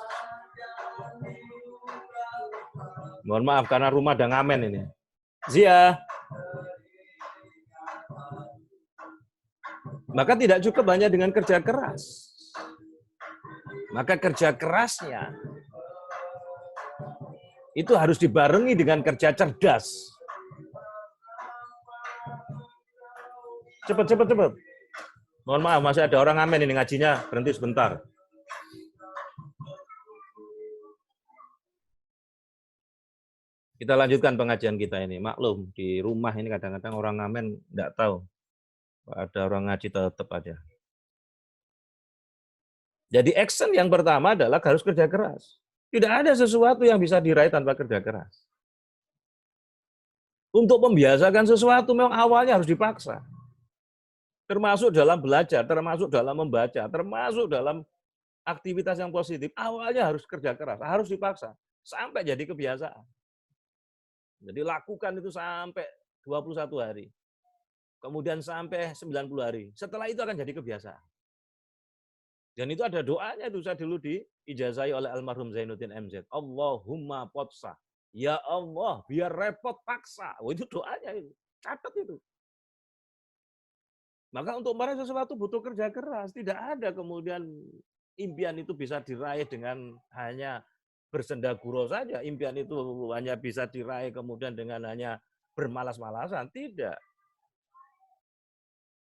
Mohon maaf, karena rumah ada ngamen ini. Zia. Maka tidak cukup hanya dengan kerja keras. Maka kerja kerasnya itu harus dibarengi dengan kerja cerdas. Cepat. Mohon maaf, masih ada orang ngamen ini ngajinya, berhenti sebentar. Kita lanjutkan pengajian kita ini. Maklum, di rumah ini kadang-kadang orang ngamen enggak tahu. Ada orang ngaji tetap aja. Jadi action yang pertama adalah harus kerja keras. Tidak ada sesuatu yang bisa diraih tanpa kerja keras. Untuk membiasakan sesuatu memang awalnya harus dipaksa. Termasuk dalam belajar, termasuk dalam membaca, termasuk dalam aktivitas yang positif. Awalnya harus kerja keras, harus dipaksa. Sampai jadi kebiasaan. Jadi lakukan itu sampai 21 hari. Kemudian sampai 90 hari. Setelah itu akan jadi kebiasaan. Dan itu ada doanya itu saya dulu diijazahi oleh almarhum Zainuddin MZ. Allahumma potsa. Ya Allah, biar repot paksa. Oh, itu doanya itu. Catat itu. Maka untuk meraih sesuatu butuh kerja keras. Tidak ada kemudian impian itu bisa diraih dengan hanya bersenda gurau saja. Impian itu hanya bisa diraih kemudian dengan hanya bermalas-malasan. Tidak.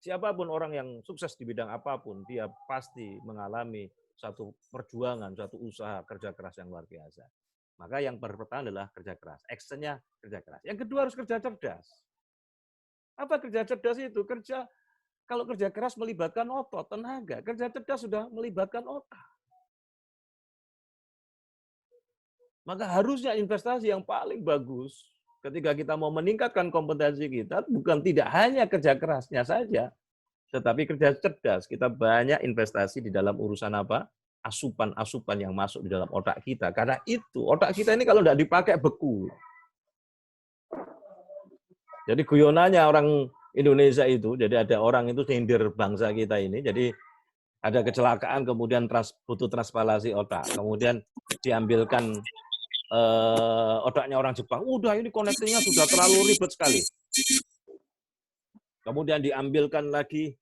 Siapapun orang yang sukses di bidang apapun, dia pasti mengalami satu perjuangan, satu usaha kerja keras yang luar biasa. Maka yang pertama adalah kerja keras. Actionnya kerja keras. Yang kedua harus kerja cerdas. Apa kerja cerdas itu? Kalau kerja keras melibatkan otot, tenaga. Kerja cerdas sudah melibatkan otak. Maka harusnya investasi yang paling bagus ketika kita mau meningkatkan kompetensi kita bukan tidak hanya kerja kerasnya saja, tetapi kerja cerdas. Kita banyak investasi di dalam urusan apa? Asupan-asupan yang masuk di dalam otak kita. Karena itu, otak kita ini kalau tidak dipakai beku. Jadi guyonannya orang Indonesia itu, jadi ada orang itu sindir bangsa kita ini, jadi ada kecelakaan kemudian butuh transplantasi otak, kemudian diambilkan otaknya orang Jepang, udah ini konektornya sudah terlalu ribet sekali. Kemudian diambilkan lagi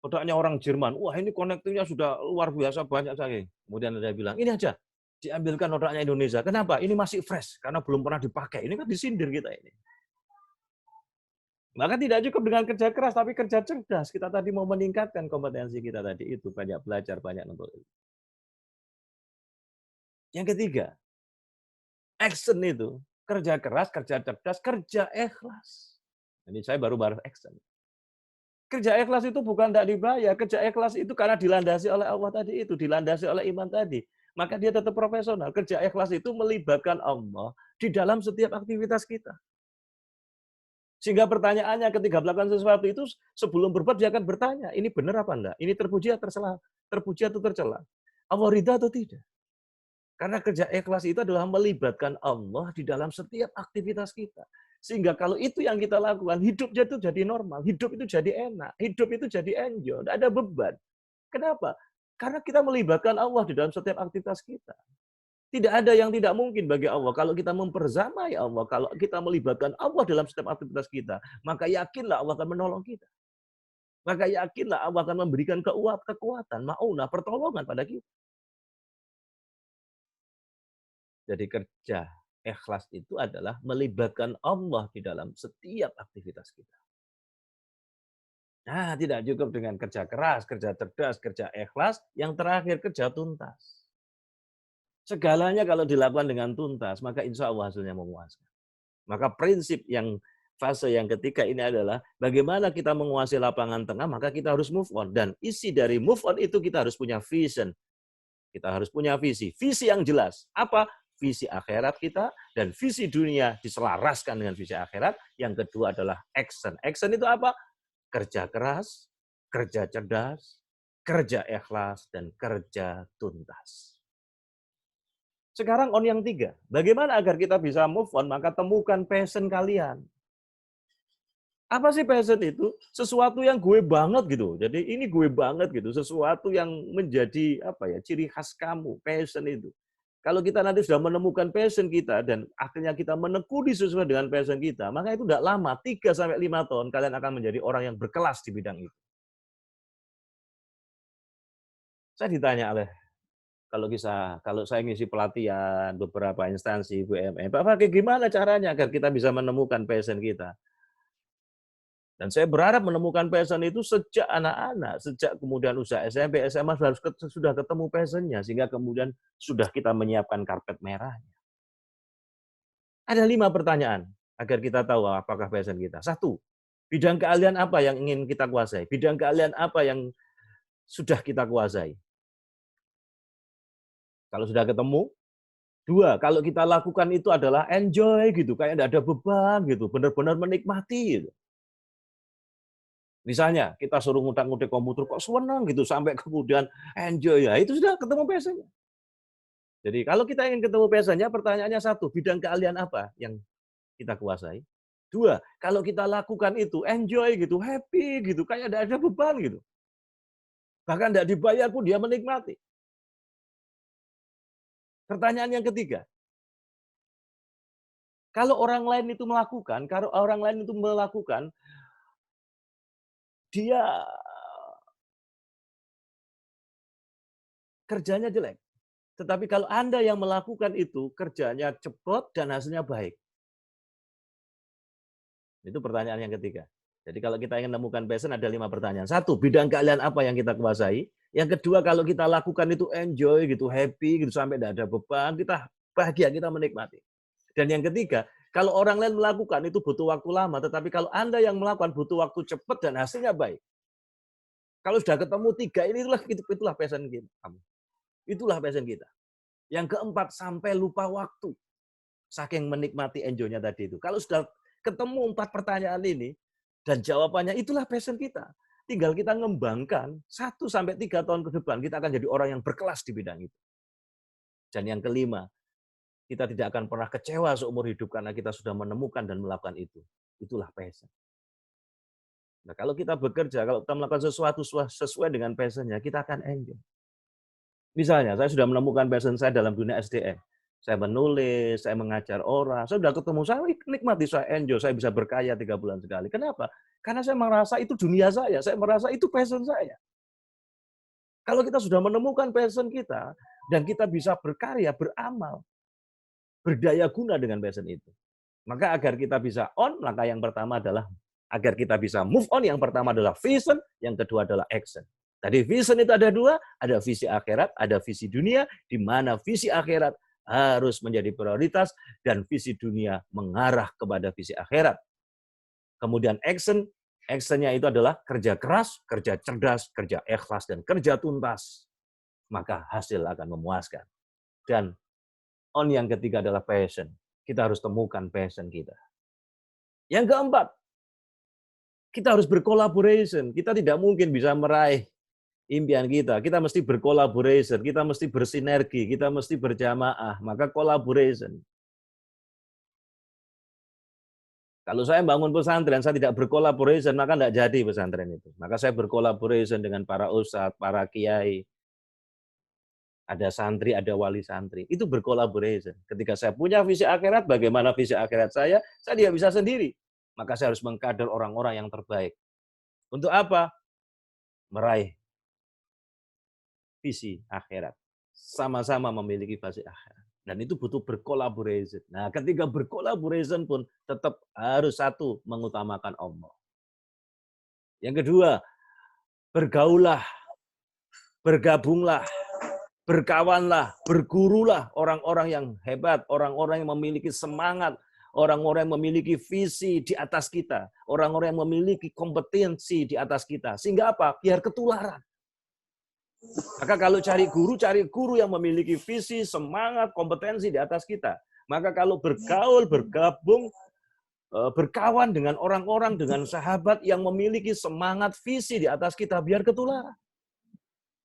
otaknya orang Jerman, wah ini konektornya sudah luar biasa banyak sekali. Kemudian dia bilang, ini aja, diambilkan otaknya Indonesia. Kenapa? Ini masih fresh, karena belum pernah dipakai. Ini kan disindir kita ini. Maka tidak cukup dengan kerja keras, tapi kerja cerdas. Kita tadi mau meningkatkan kompetensi kita tadi itu, banyak belajar, banyak nuntut. Yang ketiga, action itu, kerja keras, kerja cerdas, kerja ikhlas. Jadi saya baru action. Kerja ikhlas itu bukan tidak dibayar, kerja ikhlas itu karena dilandasi oleh Allah tadi itu, dilandasi oleh iman tadi. Maka dia tetap profesional. Kerja ikhlas itu melibatkan Allah di dalam setiap aktivitas kita. Sehingga pertanyaannya ketika melakukan sesuatu itu, sebelum berbuat dia akan bertanya, ini benar apa enggak? Ini terpuji atau tercela? Terpuji atau tercela? Allah ridha atau tidak? Karena kerja ikhlas itu adalah melibatkan Allah di dalam setiap aktivitas kita. Sehingga kalau itu yang kita lakukan, hidupnya itu jadi normal, hidup itu jadi enak, hidup itu jadi enjoy, tidak ada beban. Kenapa? Karena kita melibatkan Allah di dalam setiap aktivitas kita. Tidak ada yang tidak mungkin bagi Allah. Kalau kita memperzamai Allah, kalau kita melibatkan Allah dalam setiap aktivitas kita, maka yakinlah Allah akan menolong kita. Maka yakinlah Allah akan memberikan kekuatan, ma'unah, pertolongan pada kita. Jadi kerja ikhlas itu adalah melibatkan Allah di dalam setiap aktivitas kita. Nah, tidak cukup dengan kerja keras, kerja cerdas, kerja ikhlas. Yang terakhir, kerja tuntas. Segalanya kalau dilakukan dengan tuntas, maka insya Allah hasilnya memuaskan. Maka prinsip yang fase yang ketiga ini adalah bagaimana kita menguasai lapangan tengah, maka kita harus move on. Dan isi dari move on itu kita harus punya vision. Kita harus punya visi. Visi yang jelas. Apa? Visi akhirat kita dan visi dunia diselaraskan dengan visi akhirat. Yang kedua adalah action. Action itu apa? Kerja keras, kerja cerdas, kerja ikhlas, dan kerja tuntas. Sekarang on yang 3. Bagaimana agar kita bisa move on? Maka temukan passion kalian. Apa sih passion itu? Sesuatu yang gue banget gitu. Jadi ini gue banget gitu. Sesuatu yang menjadi apa ya? Ciri khas kamu. Passion itu. Kalau kita nanti sudah menemukan passion kita dan akhirnya kita menekuni sesuai dengan passion kita, maka itu tidak lama, 3-5 tahun kalian akan menjadi orang yang berkelas di bidang itu. Saya ditanya oleh kalau saya ngisi pelatihan beberapa instansi BUMN, Pak Fakih gimana caranya agar kita bisa menemukan passion kita? Dan saya berharap menemukan passion itu sejak anak-anak, sejak kemudian usia SMP, SMA sudah ketemu passionnya, sehingga kemudian sudah kita menyiapkan karpet merahnya. Ada 5 pertanyaan agar kita tahu apakah passion kita. 1, bidang keahlian apa yang ingin kita kuasai? Bidang keahlian apa yang sudah kita kuasai? Kalau sudah ketemu, 2, kalau kita lakukan itu adalah enjoy gitu, kayak tidak ada beban gitu, benar-benar menikmati gitu. Misalnya kita suruh ngutak-ngutik komputer kok senang gitu sampai kemudian enjoy ya, itu sudah ketemu passionnya. Jadi kalau kita ingin ketemu passionnya, pertanyaannya 1, bidang keahlian apa yang kita kuasai? 2, kalau kita lakukan itu enjoy gitu, happy gitu, kayak tidak ada beban gitu. Bahkan tidak dibayar pun dia menikmati. Pertanyaan yang ketiga, kalau orang lain itu melakukan, dia kerjanya jelek. Tetapi kalau Anda yang melakukan itu, kerjanya cepat dan hasilnya baik. Itu pertanyaan yang ketiga. Jadi kalau kita ingin menemukan passion ada 5 pertanyaan. 1, bidang keahlian apa yang kita kuasai? Yang kedua, kalau kita lakukan itu enjoy gitu, happy gitu sampai tidak ada beban, kita bahagia, kita menikmati. Dan yang ketiga, Kalau orang lain melakukan itu butuh waktu lama, tetapi kalau Anda yang melakukan butuh waktu cepat dan hasilnya baik. Kalau sudah ketemu tiga ini, itulah passion kita. Itulah passion kita. Yang keempat, sampai lupa waktu. Saking menikmati enjoy-nya tadi itu. Kalau sudah ketemu 4 pertanyaan ini, dan jawabannya itulah passion kita. Tinggal kita ngembangkan 1-3 tahun ke depan, kita akan jadi orang yang berkelas di bidang itu. Dan yang kelima, kita tidak akan pernah kecewa seumur hidup karena kita sudah menemukan dan melakukan itu. Itulah passion. Nah, kalau kita bekerja, kalau kita melakukan sesuatu sesuai dengan passion-nya, kita akan enjoy. Misalnya, saya sudah menemukan passion saya dalam dunia SDM. Saya menulis, saya mengajar orang, saya sudah ketemu, saya nikmati, saya enjoy, saya bisa berkaya 3 bulan sekali. Kenapa? Karena saya merasa itu dunia saya merasa itu passion saya. Kalau kita sudah menemukan passion kita, dan kita bisa berkarya, beramal, berdaya guna dengan passion itu. Maka agar kita bisa on, langkah yang pertama adalah agar kita bisa move on, yang pertama adalah vision, yang kedua adalah action. Tadi vision itu ada 2, ada visi akhirat, ada visi dunia, di mana visi akhirat harus menjadi prioritas dan visi dunia mengarah kepada visi akhirat. Kemudian actionnya itu adalah kerja keras, kerja cerdas, kerja ikhlas, dan kerja tuntas. Maka hasil akan memuaskan. Dan on yang ketiga adalah passion. Kita harus temukan passion kita. Yang keempat, kita harus berkolaborasi. Kita tidak mungkin bisa meraih impian kita. Kita mesti berkolaborasi, kita mesti bersinergi, kita mesti berjamaah. Maka collaboration. Kalau saya bangun pesantren, saya tidak berkolaborasi, maka tidak jadi pesantren itu. Maka saya berkolaborasi dengan para ustadz, para kiai, ada santri, ada wali santri. Itu berkolaborasi. Ketika saya punya visi akhirat, bagaimana visi akhirat saya tidak bisa sendiri. Maka saya harus mengkader orang-orang yang terbaik. Untuk apa? Meraih visi akhirat. Sama-sama memiliki visi akhirat. Dan itu butuh berkolaborasi. Nah, ketika berkolaborasi pun tetap harus satu, mengutamakan Allah. Yang kedua, bergaullah, bergabunglah, berkawanlah, bergurulah orang-orang yang hebat, orang-orang yang memiliki semangat, orang-orang yang memiliki visi di atas kita, orang-orang yang memiliki kompetensi di atas kita. Sehingga apa? Biar ketularan. Maka kalau cari guru yang memiliki visi, semangat, kompetensi di atas kita. Maka kalau bergaul, bergabung, berkawan dengan orang-orang, dengan sahabat yang memiliki semangat, visi di atas kita, biar ketularan.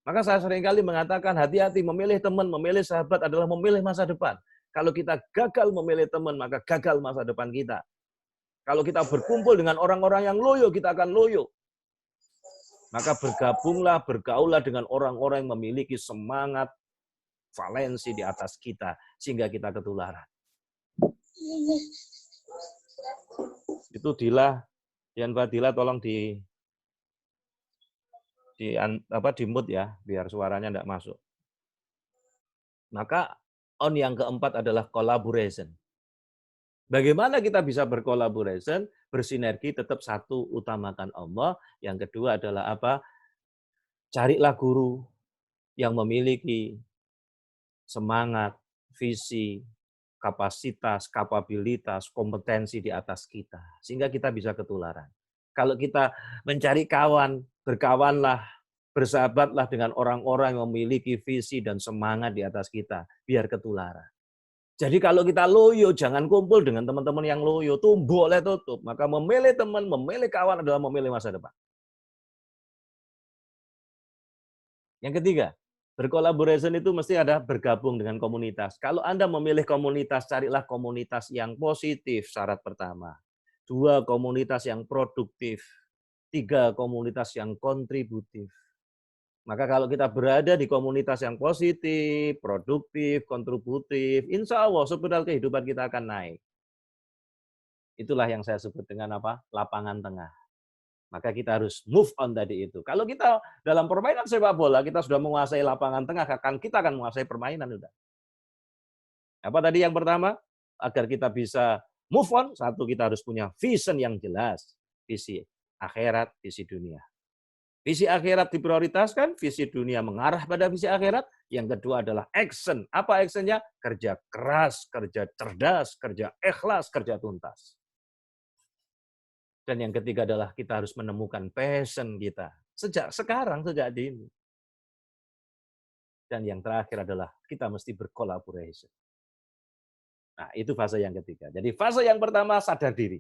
Maka saya seringkali mengatakan, hati-hati memilih teman, memilih sahabat adalah memilih masa depan. Kalau kita gagal memilih teman, maka gagal masa depan kita. Kalau kita berkumpul dengan orang-orang yang loyo, kita akan loyo. Maka bergabunglah, bergaullah dengan orang-orang yang memiliki semangat, valensi di atas kita, sehingga kita ketularan. Itu Dila, Yan Fadila tolong di mute ya, biar suaranya tidak masuk. Maka on yang keempat adalah collaboration. Bagaimana kita bisa berkolaborasi, bersinergi, tetap satu, utamakan Allah. Yang kedua adalah apa? Carilah guru yang memiliki semangat, visi, kapasitas, kapabilitas, kompetensi di atas kita. Sehingga kita bisa ketularan. Kalau kita mencari kawan, berkawanlah, bersahabatlah dengan orang-orang yang memiliki visi dan semangat di atas kita, biar ketularan. Jadi kalau kita loyo, jangan kumpul dengan teman-teman yang loyo, tumbuk oleh tutup. Maka memilih teman, memilih kawan adalah memilih masa depan. Yang ketiga, berkolaborasi itu mesti ada bergabung dengan komunitas. Kalau Anda memilih komunitas, carilah komunitas yang positif, syarat pertama. 2, komunitas yang produktif. 3, komunitas yang kontributif. Maka kalau kita berada di komunitas yang positif, produktif, kontributif, insya Allah spiral kehidupan kita akan naik. Itulah yang saya sebut dengan apa? Lapangan tengah. Maka kita harus move on tadi itu. Kalau kita dalam permainan sepak bola, kita sudah menguasai lapangan tengah, kita akan menguasai permainan. Sudah. Apa tadi yang pertama? Agar kita bisa move on, satu, kita harus punya vision yang jelas. Visi akhirat, visi dunia. Visi akhirat diprioritaskan, visi dunia mengarah pada visi akhirat. Yang kedua adalah action. Apa actionnya? Kerja keras, kerja cerdas, kerja ikhlas, kerja tuntas. Dan yang ketiga adalah kita harus menemukan passion kita. Sejak sekarang, sejak dini. Dan yang terakhir adalah kita mesti berkolaborasi. Nah, itu fase yang ketiga. Jadi fase yang pertama sadar diri.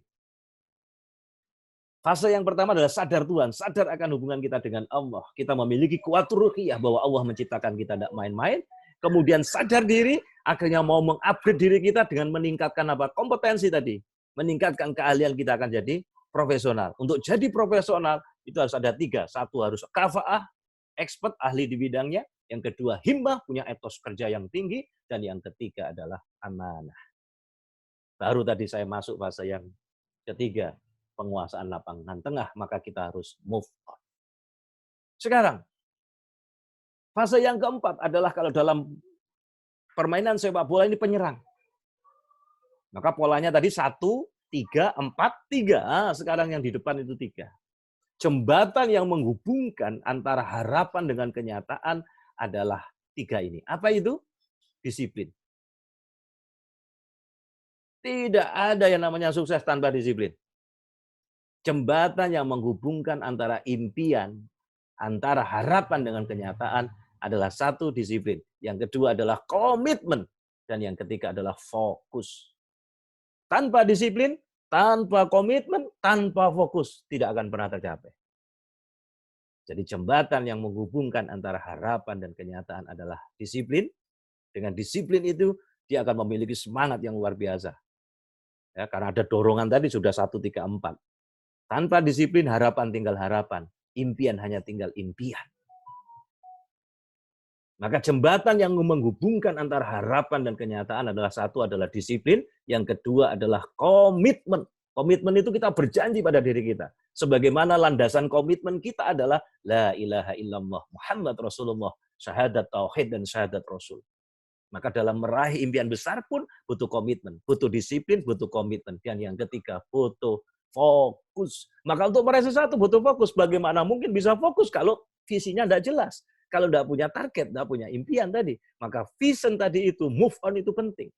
Fase yang pertama adalah sadar Tuhan, sadar akan hubungan kita dengan Allah. Kita memiliki kuatur ruhiyah bahwa Allah menciptakan kita tidak main-main. Kemudian sadar diri, akhirnya mau mengupgrade diri kita dengan meningkatkan apa? Kompetensi tadi. Meningkatkan keahlian kita akan jadi profesional. Untuk jadi profesional, itu harus ada 3. 1 harus kafa'ah, expert, ahli di bidangnya. Yang kedua, himmah, punya etos kerja yang tinggi. Dan yang ketiga adalah amanah. Baru tadi saya masuk fase yang ketiga, penguasaan lapangan tengah, maka kita harus move on. Sekarang, fase yang keempat adalah kalau dalam permainan sepak bola ini penyerang. Maka polanya tadi 1, 3, 4, 3. Sekarang yang di depan itu 3. Jembatan yang menghubungkan antara harapan dengan kenyataan adalah 3 ini. Apa itu? Disiplin. Tidak ada yang namanya sukses tanpa disiplin. Jembatan yang menghubungkan antara impian, antara harapan dengan kenyataan adalah 1, disiplin. Yang kedua adalah komitmen. Dan yang ketiga adalah fokus. Tanpa disiplin, tanpa komitmen, tanpa fokus, tidak akan pernah tercapai. Jadi jembatan yang menghubungkan antara harapan dan kenyataan adalah disiplin. Dengan disiplin itu, dia akan memiliki semangat yang luar biasa. Ya, karena ada dorongan tadi sudah 1, 3, 4. Tanpa disiplin, harapan tinggal harapan. Impian hanya tinggal impian. Maka jembatan yang menghubungkan antara harapan dan kenyataan adalah 1 adalah disiplin, yang kedua adalah komitmen. Komitmen itu kita berjanji pada diri kita. Sebagaimana landasan komitmen kita adalah la ilaha illallah Muhammad Rasulullah, syahadat tauhid dan syahadat rasul. Maka dalam meraih impian besar pun butuh komitmen, butuh disiplin, butuh komitmen. Dan yang ketiga, butuh fokus. Maka untuk meraih sesuatu butuh fokus. Bagaimana mungkin bisa fokus kalau visinya tidak jelas? Kalau tidak punya target, tidak punya impian tadi. Maka vision tadi itu, move on itu penting.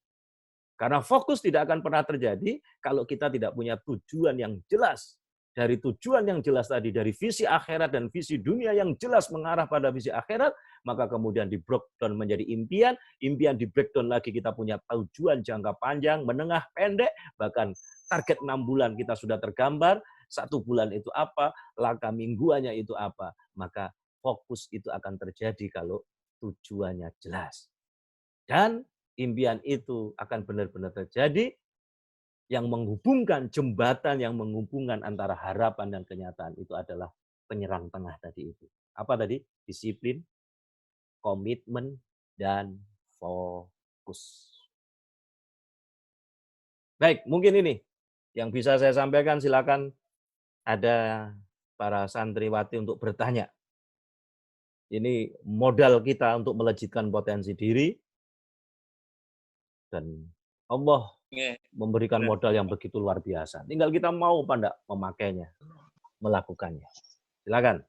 Karena fokus tidak akan pernah terjadi kalau kita tidak punya tujuan yang jelas. Dari tujuan yang jelas tadi, dari visi akhirat dan visi dunia yang jelas mengarah pada visi akhirat, maka kemudian di breakdown menjadi impian, impian di breakdown lagi kita punya tujuan jangka panjang, menengah, pendek, bahkan target 6 bulan kita sudah tergambar, 1 bulan itu apa, langkah mingguannya itu apa, maka fokus itu akan terjadi kalau tujuannya jelas. Dan impian itu akan benar-benar terjadi, yang menghubungkan jembatan yang menghubungkan antara harapan dan kenyataan itu adalah penyerang tengah tadi itu. Apa tadi? Disiplin, komitmen, dan fokus. Baik, mungkin ini yang bisa saya sampaikan. Silakan ada para santriwati untuk bertanya. Ini modal kita untuk melejitkan potensi diri. Dan Allah memberikan modal yang begitu luar biasa. Tinggal kita mau apa enggak memakainya, melakukannya. Silakan.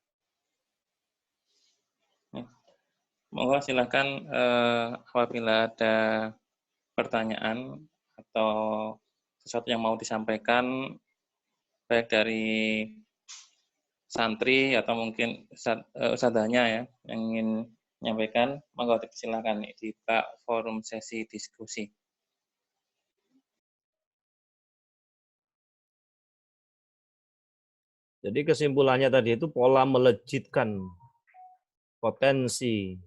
Mohon silakan apabila ada pertanyaan atau sesuatu yang mau disampaikan, baik dari santri atau mungkin ustadzahnya ya yang ingin menyampaikan, monggo silakan di forum sesi diskusi. Jadi kesimpulannya tadi itu pola melejitkan potensi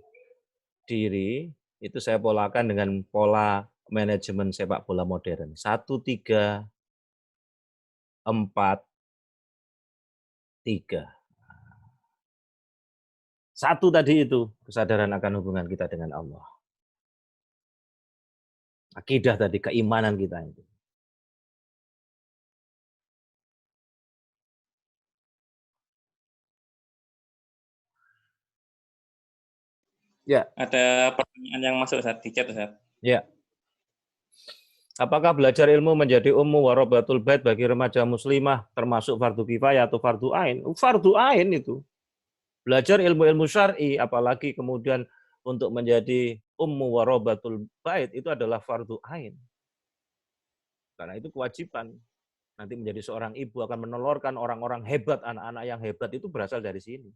diri, itu saya polakan dengan pola manajemen sepak bola modern. 1, 3, 4, 3. 1 tadi itu, kesadaran akan hubungan kita dengan Allah. Akidah tadi, keimanan kita itu. Ya. Ada pertanyaan yang masuk Ustaz, di chat Ustaz. Ya. Apakah belajar ilmu menjadi ummu warabatul bait bagi remaja muslimah termasuk fardu kifayah atau fardu ain? Fardu ain itu. Belajar ilmu-ilmu syar'i, apalagi kemudian untuk menjadi ummu warabatul bait, itu adalah fardu ain. Karena itu kewajiban. Nanti menjadi seorang ibu akan menelurkan orang-orang hebat, anak-anak yang hebat itu berasal dari sini.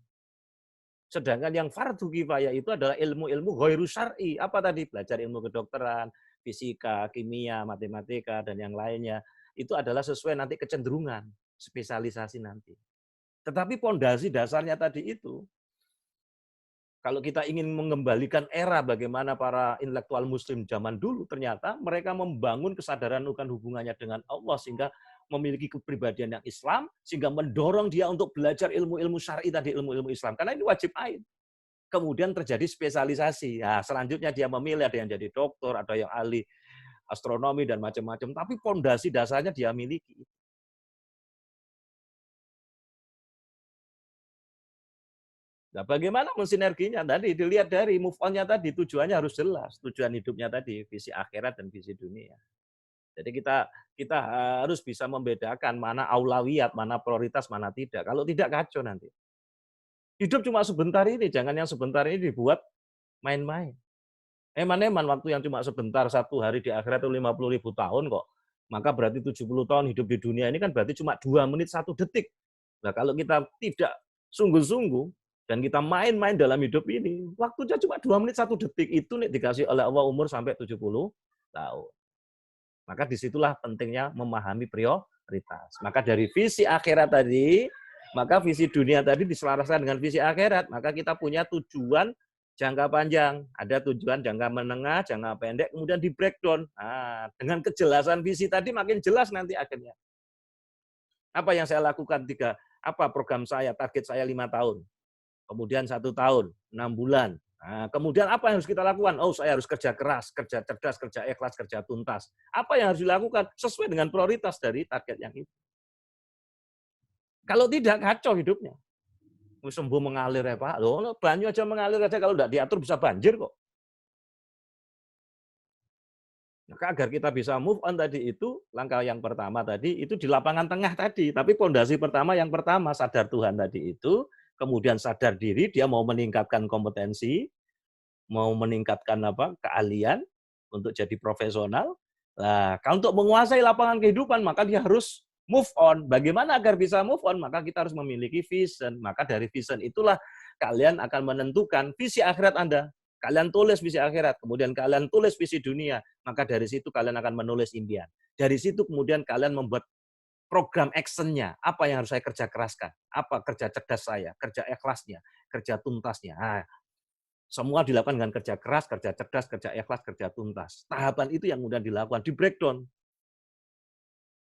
Sedangkan yang fardu kifayah itu adalah ilmu-ilmu ghairu syar'i. Apa tadi? Belajar ilmu kedokteran, fisika, kimia, matematika, dan yang lainnya. Itu adalah sesuai nanti kecenderungan, spesialisasi nanti. Tetapi pondasi dasarnya tadi itu, kalau kita ingin mengembalikan era bagaimana para intelektual muslim zaman dulu, ternyata mereka membangun kesadaran akan hubungannya dengan Allah sehingga memiliki kepribadian yang Islam, sehingga mendorong dia untuk belajar ilmu-ilmu syar'i tadi, ilmu-ilmu Islam. Karena ini wajib ain. Kemudian terjadi spesialisasi. Nah, selanjutnya dia memilih, ada yang jadi dokter, ada yang ahli astronomi, dan macam-macam. Tapi pondasi dasarnya dia miliki. Nah, bagaimana mensinerginya? Tadi dilihat dari move on-nya tadi, tujuannya harus jelas. Tujuan hidupnya tadi, visi akhirat dan visi dunia. Jadi kita harus bisa membedakan mana aulawiyat, mana prioritas, mana tidak. Kalau tidak, kacau nanti. Hidup cuma sebentar ini, jangan yang sebentar ini dibuat main-main. Eman-eman waktu yang cuma sebentar, 1 hari di akhirat itu 50.000 tahun kok. Maka berarti 70 tahun hidup di dunia ini kan berarti cuma 2 menit 1 detik. Nah, kalau kita tidak sungguh-sungguh dan kita main-main dalam hidup ini, waktunya cuma 2 menit 1 detik, itu nih dikasih oleh Allah umur sampai 70 tahun. Maka disitulah pentingnya memahami prioritas. Maka dari visi akhirat tadi, maka visi dunia tadi diselaraskan dengan visi akhirat. Maka kita punya tujuan jangka panjang, ada tujuan jangka menengah, jangka pendek, kemudian di breakdown. Nah, dengan kejelasan visi tadi makin jelas nanti akhirnya. Apa yang saya lakukan apa program saya, target saya 5 tahun. Kemudian 1 tahun, 6 bulan. Nah, kemudian apa yang harus kita lakukan? Oh, saya harus kerja keras, kerja cerdas, kerja ikhlas, kerja tuntas. Apa yang harus dilakukan? Sesuai dengan prioritas dari target yang itu. Kalau tidak, kacau hidupnya. Sembuh mengalir ya Pak. Loh, banyu aja mengalir aja kalau tidak diatur bisa banjir kok. Maka agar kita bisa move on tadi itu, langkah yang pertama tadi, itu di lapangan tengah tadi. Tapi pondasi pertama yang pertama, sadar Tuhan tadi itu, kemudian sadar diri, dia mau meningkatkan kompetensi, mau meningkatkan keahlian untuk jadi profesional. Nah, kalau untuk menguasai lapangan kehidupan, maka dia harus move on. Bagaimana agar bisa move on? Maka kita harus memiliki vision. Maka dari vision itulah kalian akan menentukan visi akhirat Anda. Kalian tulis visi akhirat, kemudian kalian tulis visi dunia. Maka dari situ kalian akan menulis impian. Dari situ kemudian kalian membuat program action-nya. Apa yang harus saya kerja keraskan? Apa kerja cerdas saya? Kerja ikhlasnya? Kerja tuntasnya? Nah, semua dilakukan dengan kerja keras, kerja cerdas, kerja ikhlas, kerja tuntas. Tahapan itu yang kemudian dilakukan, di breakdown.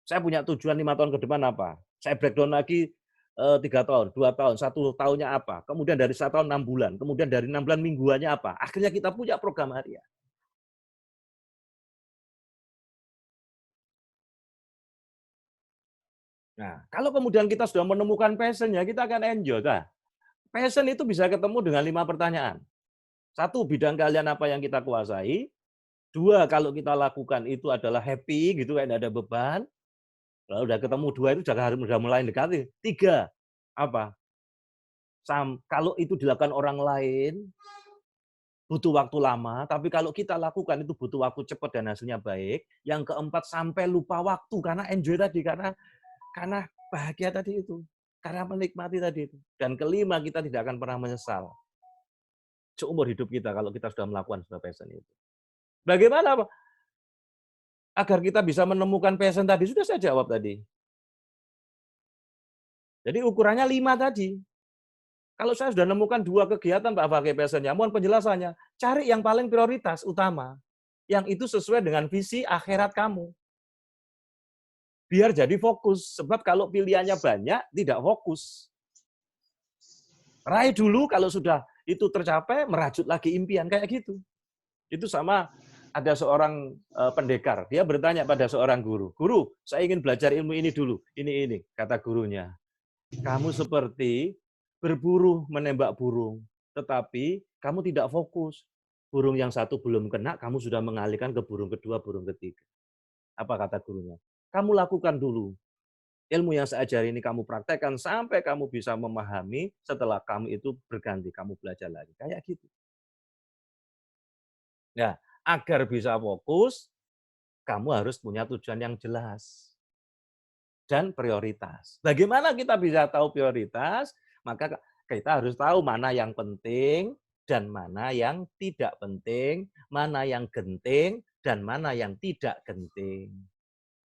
Saya punya tujuan 5 tahun ke depan apa? Saya breakdown lagi 3 tahun, 2 tahun, 1 tahunnya apa? Kemudian dari 1 tahun 6 bulan, kemudian dari 6 bulan mingguannya apa? Akhirnya kita punya program harian. Nah, kalau kemudian kita sudah menemukan passion-nya, kita akan enjoy. Nah, passion itu bisa ketemu dengan 5 pertanyaan. 1, bidang kalian apa yang kita kuasai. 2, kalau kita lakukan itu adalah happy, gitu, kayak tidak ada beban. Kalau udah ketemu 2 itu udah mulai dekati. 3, apa? Kalau itu dilakukan orang lain, butuh waktu lama, tapi kalau kita lakukan itu butuh waktu cepat dan hasilnya baik. Yang keempat, sampai lupa waktu karena enjoy tadi, karena bahagia tadi itu, karena menikmati tadi itu. Dan kelima, kita tidak akan pernah menyesal seumur hidup kita kalau kita sudah melakukan sebuah passion itu. Bagaimana agar kita bisa menemukan passion tadi? Sudah saya jawab tadi. Jadi ukurannya 5 tadi. Kalau saya sudah menemukan 2 kegiatan Pak pakai passion-nya, mohon penjelasannya. Cari yang paling prioritas, utama. Yang itu sesuai dengan visi akhirat kamu. Biar jadi fokus. Sebab kalau pilihannya banyak, tidak fokus. Raih dulu, kalau sudah itu tercapai, merajut lagi impian. Kayak gitu. Itu sama ada seorang pendekar. Dia bertanya pada seorang guru. Guru, saya ingin belajar ilmu ini dulu. Ini, kata gurunya. Kamu seperti berburu menembak burung, tetapi kamu tidak fokus. Burung yang satu belum kena, kamu sudah mengalihkan ke burung kedua, burung ketiga. Apa kata gurunya? Kamu lakukan dulu ilmu yang saya ajari ini kamu praktekkan sampai kamu bisa memahami, setelah kamu itu berganti, kamu belajar lagi. Kayak gitu. Nah, agar bisa fokus, kamu harus punya tujuan yang jelas dan prioritas. Bagaimana kita bisa tahu prioritas? Maka kita harus tahu mana yang penting dan mana yang tidak penting, mana yang genting dan mana yang tidak genting.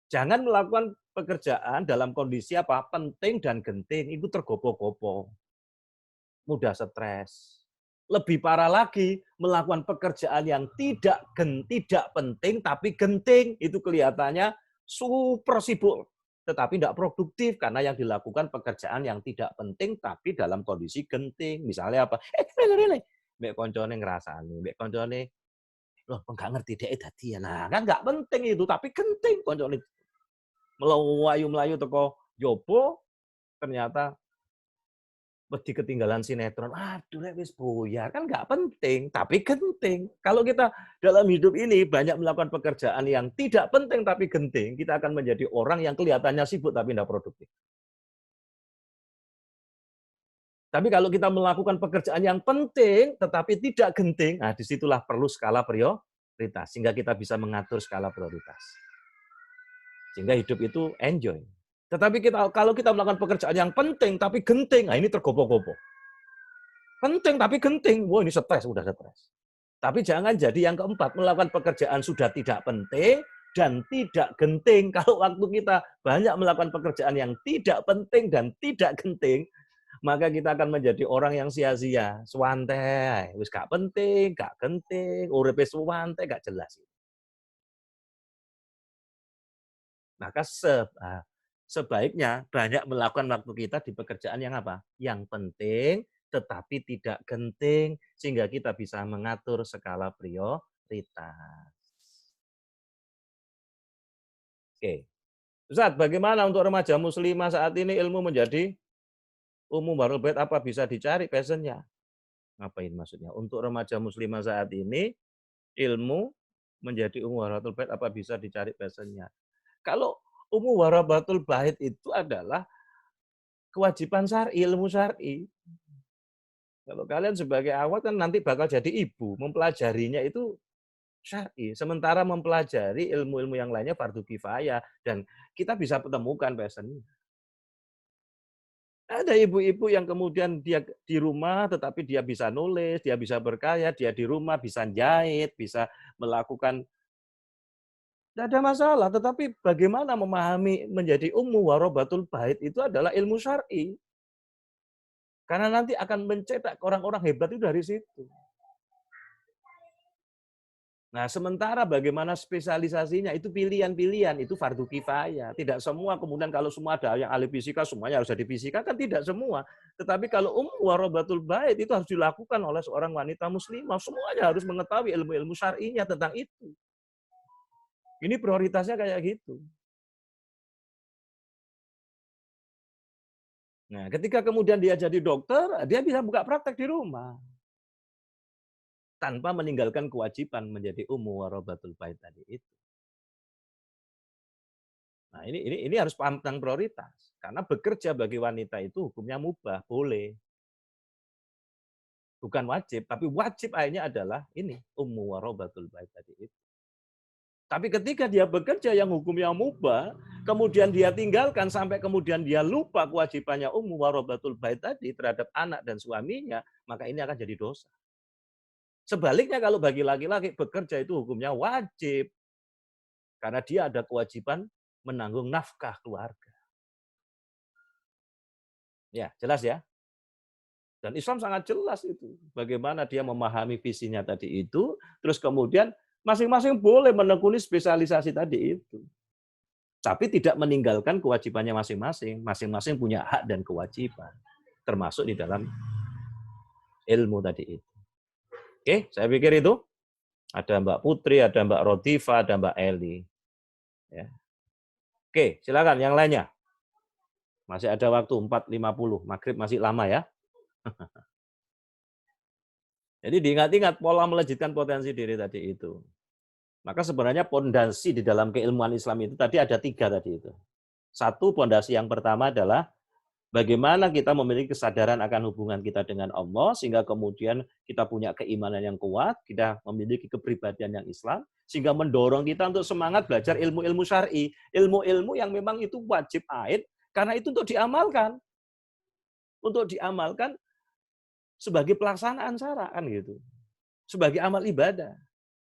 Jangan melakukan pekerjaan dalam kondisi apa? Penting dan genting, itu tergopoh-gopoh. Mudah stres. Lebih parah lagi, melakukan pekerjaan yang tidak penting tapi genting, itu kelihatannya super sibuk, tetapi tidak produktif karena yang dilakukan pekerjaan yang tidak penting tapi dalam kondisi genting. Misalnya apa? Rene, mbek koncone ngrasani, mbek koncone loh enggak ngerti dhek dadi ya. Nah, kan enggak penting itu tapi genting koncone. Melayu-melayu teko jopo ternyata wedi ketinggalan sinetron. Aduh, lek wis buyar kan nggak penting, tapi genting. Kalau kita dalam hidup ini banyak melakukan pekerjaan yang tidak penting tapi genting, kita akan menjadi orang yang kelihatannya sibuk tapi tidak produktif. Tapi kalau kita melakukan pekerjaan yang penting tetapi tidak genting, nah disitulah perlu skala prioritas, sehingga kita bisa mengatur skala prioritas. Sehingga hidup itu enjoy. Tetapi kalau kita melakukan pekerjaan yang penting tapi genting, nah ini tergopoh-gopoh. Penting tapi genting. Wah, ini stres, udah stres. Tapi jangan jadi yang keempat, melakukan pekerjaan sudah tidak penting dan tidak genting. Kalau waktu kita banyak melakukan pekerjaan yang tidak penting dan tidak genting, maka kita akan menjadi orang yang sia-sia, suwantai, wis gak penting, gak genting, uripe suwantai, gak jelas. Maka sebaiknya banyak melakukan waktu kita di pekerjaan yang apa? Yang penting, tetapi tidak genting, sehingga kita bisa mengatur skala prioritas. Oke. Ustaz, bagaimana untuk remaja muslimah saat ini ilmu menjadi umum warul bait, apa bisa dicari passion-nya? Ngapain maksudnya? Untuk remaja muslimah saat ini, ilmu menjadi umum waratul bait, apa bisa dicari passion-nya? Kalau umum waratul bait itu adalah kewajiban syar'i, ilmu syar'i. Kalau kalian sebagai awak kan nanti bakal jadi ibu, mempelajarinya itu syar'i. Sementara mempelajari ilmu-ilmu yang lainnya fardu kifayah, dan kita bisa temukan passion. Ada ibu-ibu yang kemudian dia di rumah tetapi dia bisa nulis, dia bisa berkarya, dia di rumah bisa jahit, bisa melakukan, tidak ada masalah. Tetapi bagaimana memahami menjadi ummu warabatul bait itu adalah ilmu syar'i. Karena nanti akan mencetak orang-orang hebat itu dari situ. Nah, sementara bagaimana spesialisasinya itu pilihan-pilihan, itu fardu kifayah. Tidak semua kemudian kalau semua ada yang ahli fisika semuanya harus jadi fisika, kan tidak semua. Tetapi kalau warabatul bait itu harus dilakukan oleh seorang wanita muslimah, semuanya harus mengetahui ilmu-ilmu syar'inya tentang itu. Ini prioritasnya kayak gitu. Nah, ketika kemudian dia jadi dokter, dia bisa buka praktek di rumah. Tanpa meninggalkan kewajiban menjadi ummu warabatul bait tadi itu. Nah, ini harus paham tentang prioritas. Karena bekerja bagi wanita itu hukumnya mubah, boleh. Bukan wajib, tapi wajib akhirnya adalah ini, ummu warabatul bait tadi itu. Tapi ketika dia bekerja yang hukumnya mubah, kemudian dia tinggalkan sampai kemudian dia lupa kewajibannya ummu warabatul bait tadi terhadap anak dan suaminya, maka ini akan jadi dosa. Sebaliknya kalau bagi laki-laki bekerja itu hukumnya wajib. Karena dia ada kewajiban menanggung nafkah keluarga. Ya, jelas ya? Dan Islam sangat jelas itu. Bagaimana dia memahami visinya tadi itu, terus kemudian masing-masing boleh menekuni spesialisasi tadi itu. Tapi tidak meninggalkan kewajibannya masing-masing. Masing-masing punya hak dan kewajiban. Termasuk di dalam ilmu tadi itu. Oke, saya pikir itu. Ada Mbak Putri, ada Mbak Rodifa, ada Mbak Eli. Ya. Oke, silakan yang lainnya. Masih ada waktu 4.50. Maghrib masih lama ya. Jadi diingat-ingat pola melejitkan potensi diri tadi itu. Maka sebenarnya pondasi di dalam keilmuan Islam itu tadi ada 3 tadi itu. Satu, pondasi yang pertama adalah bagaimana kita memiliki kesadaran akan hubungan kita dengan Allah, sehingga kemudian kita punya keimanan yang kuat, kita memiliki kepribadian yang Islam, sehingga mendorong kita untuk semangat belajar ilmu-ilmu syar'i, ilmu-ilmu yang memang itu wajib ain, karena itu untuk diamalkan sebagai pelaksanaan syara kan gitu, sebagai amal ibadah.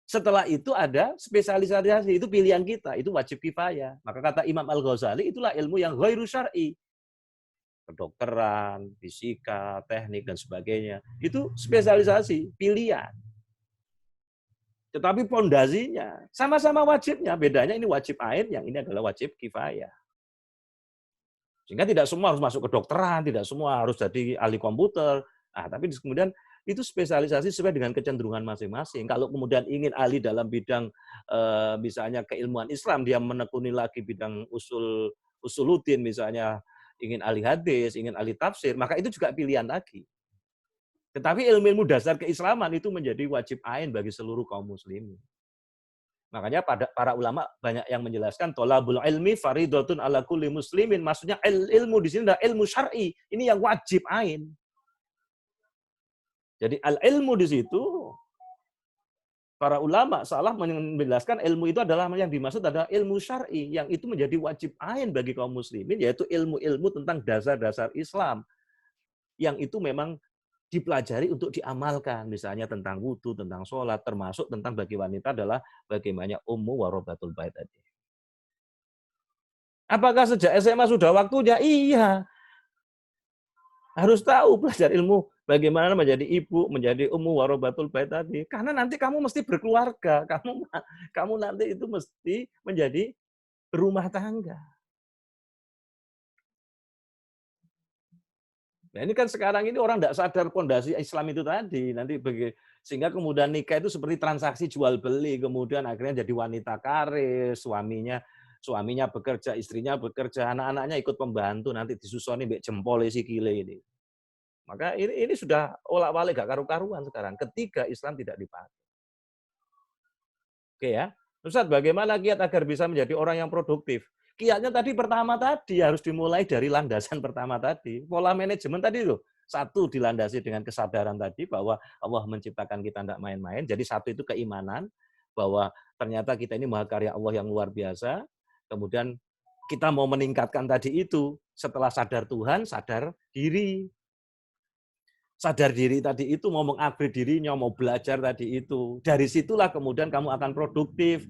Setelah itu ada spesialisasi, itu pilihan kita, itu wajib kifayah. Maka kata Imam Al-Ghazali, itulah ilmu yang ghairu syar'i. Kedokteran, fisika, teknik, dan sebagainya. Itu spesialisasi, pilihan. Tetapi pondasinya sama-sama wajibnya. Bedanya ini wajib ain, yang ini adalah wajib kifayah. Sehingga tidak semua harus masuk kedokteran, tidak semua harus jadi ahli komputer. Nah, tapi kemudian itu spesialisasi sesuai dengan kecenderungan masing-masing. Kalau kemudian ingin ahli dalam bidang misalnya keilmuan Islam, dia menekuni lagi bidang usuluddin misalnya, ingin ahli hadis, ingin ahli tafsir, maka itu juga pilihan lagi. Tetapi ilmu-ilmu dasar keislaman itu menjadi wajib ain bagi seluruh kaum muslimin. Makanya para ulama banyak yang menjelaskan thalabul ilmi fardhatun ala kulli muslimin. Maksudnya ilmu di sini adalah ilmu syar'i. Ini yang wajib ain. Jadi al-ilmu di situ, para ulama salah menjelaskan ilmu itu adalah yang dimaksud adalah ilmu syar'i, yang itu menjadi wajib ain bagi kaum muslimin, yaitu ilmu-ilmu tentang dasar-dasar Islam, yang itu memang dipelajari untuk diamalkan, misalnya tentang wudu, tentang sholat, termasuk tentang bagi wanita adalah bagaimana ummu warobatul bait tadi. Apakah sejak SMA sudah waktunya? Iya. Harus tahu belajar ilmu bagaimana menjadi ibu, menjadi ummu warobatul bait tadi. Karena nanti kamu mesti berkeluarga, kamu nanti itu mesti menjadi berumah tangga. Nah ini kan sekarang ini orang tidak sadar pondasi Islam itu tadi. Nanti sehingga kemudian nikah itu seperti transaksi jual beli, kemudian akhirnya jadi wanita karir, suaminya bekerja, istrinya bekerja, anak-anaknya ikut pembantu, nanti disusoni mbek jempol sikile ini. Maka ini sudah olak-walik gak karu-karuan sekarang ketika Islam tidak dipakai. Oke ya. Ustaz, bagaimana kiat agar bisa menjadi orang yang produktif? Kiatnya tadi pertama tadi harus dimulai dari landasan pertama tadi. Pola manajemen tadi loh. Satu dilandasi dengan kesadaran tadi bahwa Allah menciptakan kita tidak main-main. Jadi satu itu keimanan bahwa ternyata kita ini mahakarya Allah yang luar biasa. Kemudian kita mau meningkatkan tadi itu setelah sadar Tuhan, sadar diri. Sadar diri tadi itu mau mengupgrade dirinya, mau belajar tadi itu. Dari situlah kemudian kamu akan produktif.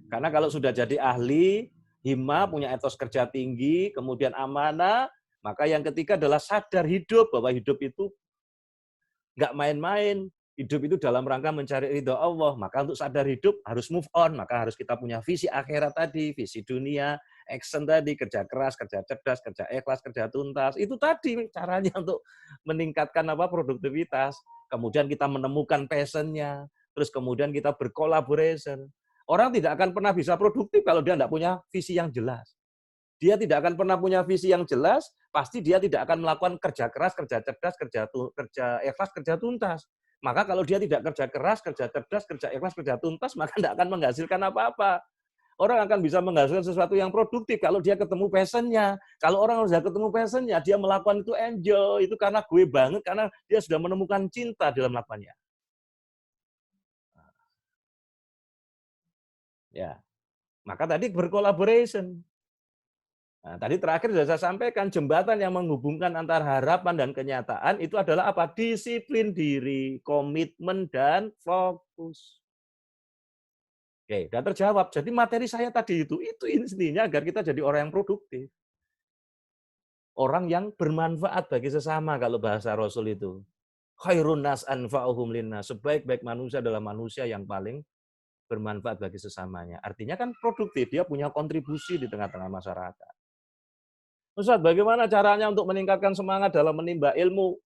Karena kalau sudah jadi ahli, himma, punya etos kerja tinggi, kemudian amanah, maka yang ketiga adalah sadar hidup, bahwa hidup itu nggak main-main. Hidup itu dalam rangka mencari ridho Allah. Maka untuk sadar hidup harus move on. Maka harus kita punya visi akhirat tadi, visi dunia, action tadi, kerja keras, kerja cerdas, kerja ikhlas, kerja tuntas. Itu tadi caranya untuk meningkatkan produktivitas. Kemudian kita menemukan passion-nya. Terus kemudian kita bercollaboration. Orang tidak akan pernah bisa produktif kalau dia tidak punya visi yang jelas. Dia tidak akan pernah punya visi yang jelas, pasti dia tidak akan melakukan kerja keras, kerja cerdas, kerja ikhlas, kerja tuntas. Maka kalau dia tidak kerja keras, kerja cerdas, kerja ikhlas, kerja tuntas, maka tidak akan menghasilkan apa-apa. Orang akan bisa menghasilkan sesuatu yang produktif kalau dia ketemu passion-nya. Kalau orang sudah ketemu passion-nya, dia melakukan itu enjoy, itu karena gue banget, karena dia sudah menemukan cinta dalam melakukannya. Ya, maka tadi bercollaboration. Nah, tadi terakhir sudah saya sampaikan, jembatan yang menghubungkan antara harapan dan kenyataan itu adalah apa? Disiplin diri, komitmen, dan fokus. Oke, sudah terjawab. Jadi materi saya tadi itu intinya agar kita jadi orang yang produktif. Orang yang bermanfaat bagi sesama kalau bahasa Rasul itu. Khairun nas anfa'uhum linnas. Sebaik-baik manusia adalah manusia yang paling bermanfaat bagi sesamanya. Artinya kan produktif, dia punya kontribusi di tengah-tengah masyarakat. Ustaz, bagaimana caranya untuk meningkatkan semangat dalam menimba ilmu?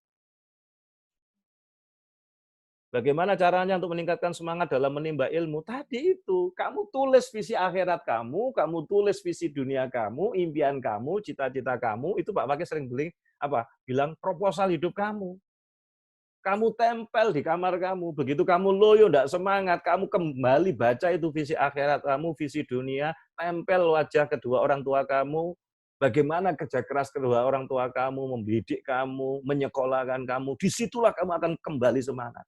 Bagaimana caranya untuk meningkatkan semangat dalam menimba ilmu? Tadi itu, kamu tulis visi akhirat kamu tulis visi dunia kamu, impian kamu, cita-cita kamu, itu Pak Fakih sering bilang proposal hidup kamu. Kamu tempel di kamar kamu, begitu kamu loyo, tidak semangat, kamu kembali baca itu visi akhirat kamu, visi dunia, tempel wajah kedua orang tua kamu, bagaimana kerja keras kedua orang tua kamu, mendidik kamu, menyekolahkan kamu, disitulah kamu akan kembali semangat.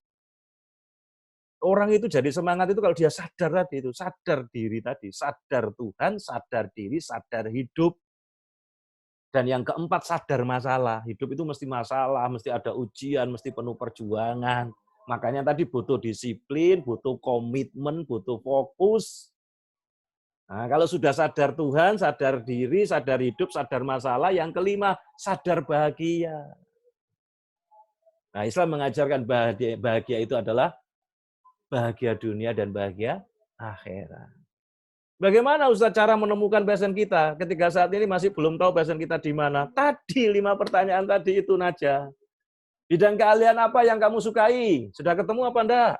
Orang itu jadi semangat itu kalau dia sadar tadi itu, sadar diri tadi, sadar Tuhan, sadar diri, sadar hidup. Dan yang keempat, sadar masalah. Hidup itu mesti masalah, mesti ada ujian, mesti penuh perjuangan. Makanya tadi butuh disiplin, butuh komitmen, butuh fokus. Nah, kalau sudah sadar Tuhan, sadar diri, sadar hidup, sadar masalah. Yang kelima, sadar bahagia. Nah, Islam mengajarkan bahagia itu adalah bahagia dunia dan bahagia akhirat. Bagaimana Ustaz cara menemukan passion kita ketika saat ini masih belum tahu passion kita di mana? Tadi 5 pertanyaan tadi itu Naja. Bidang keahlian apa yang kamu sukai? Sudah ketemu apa enggak?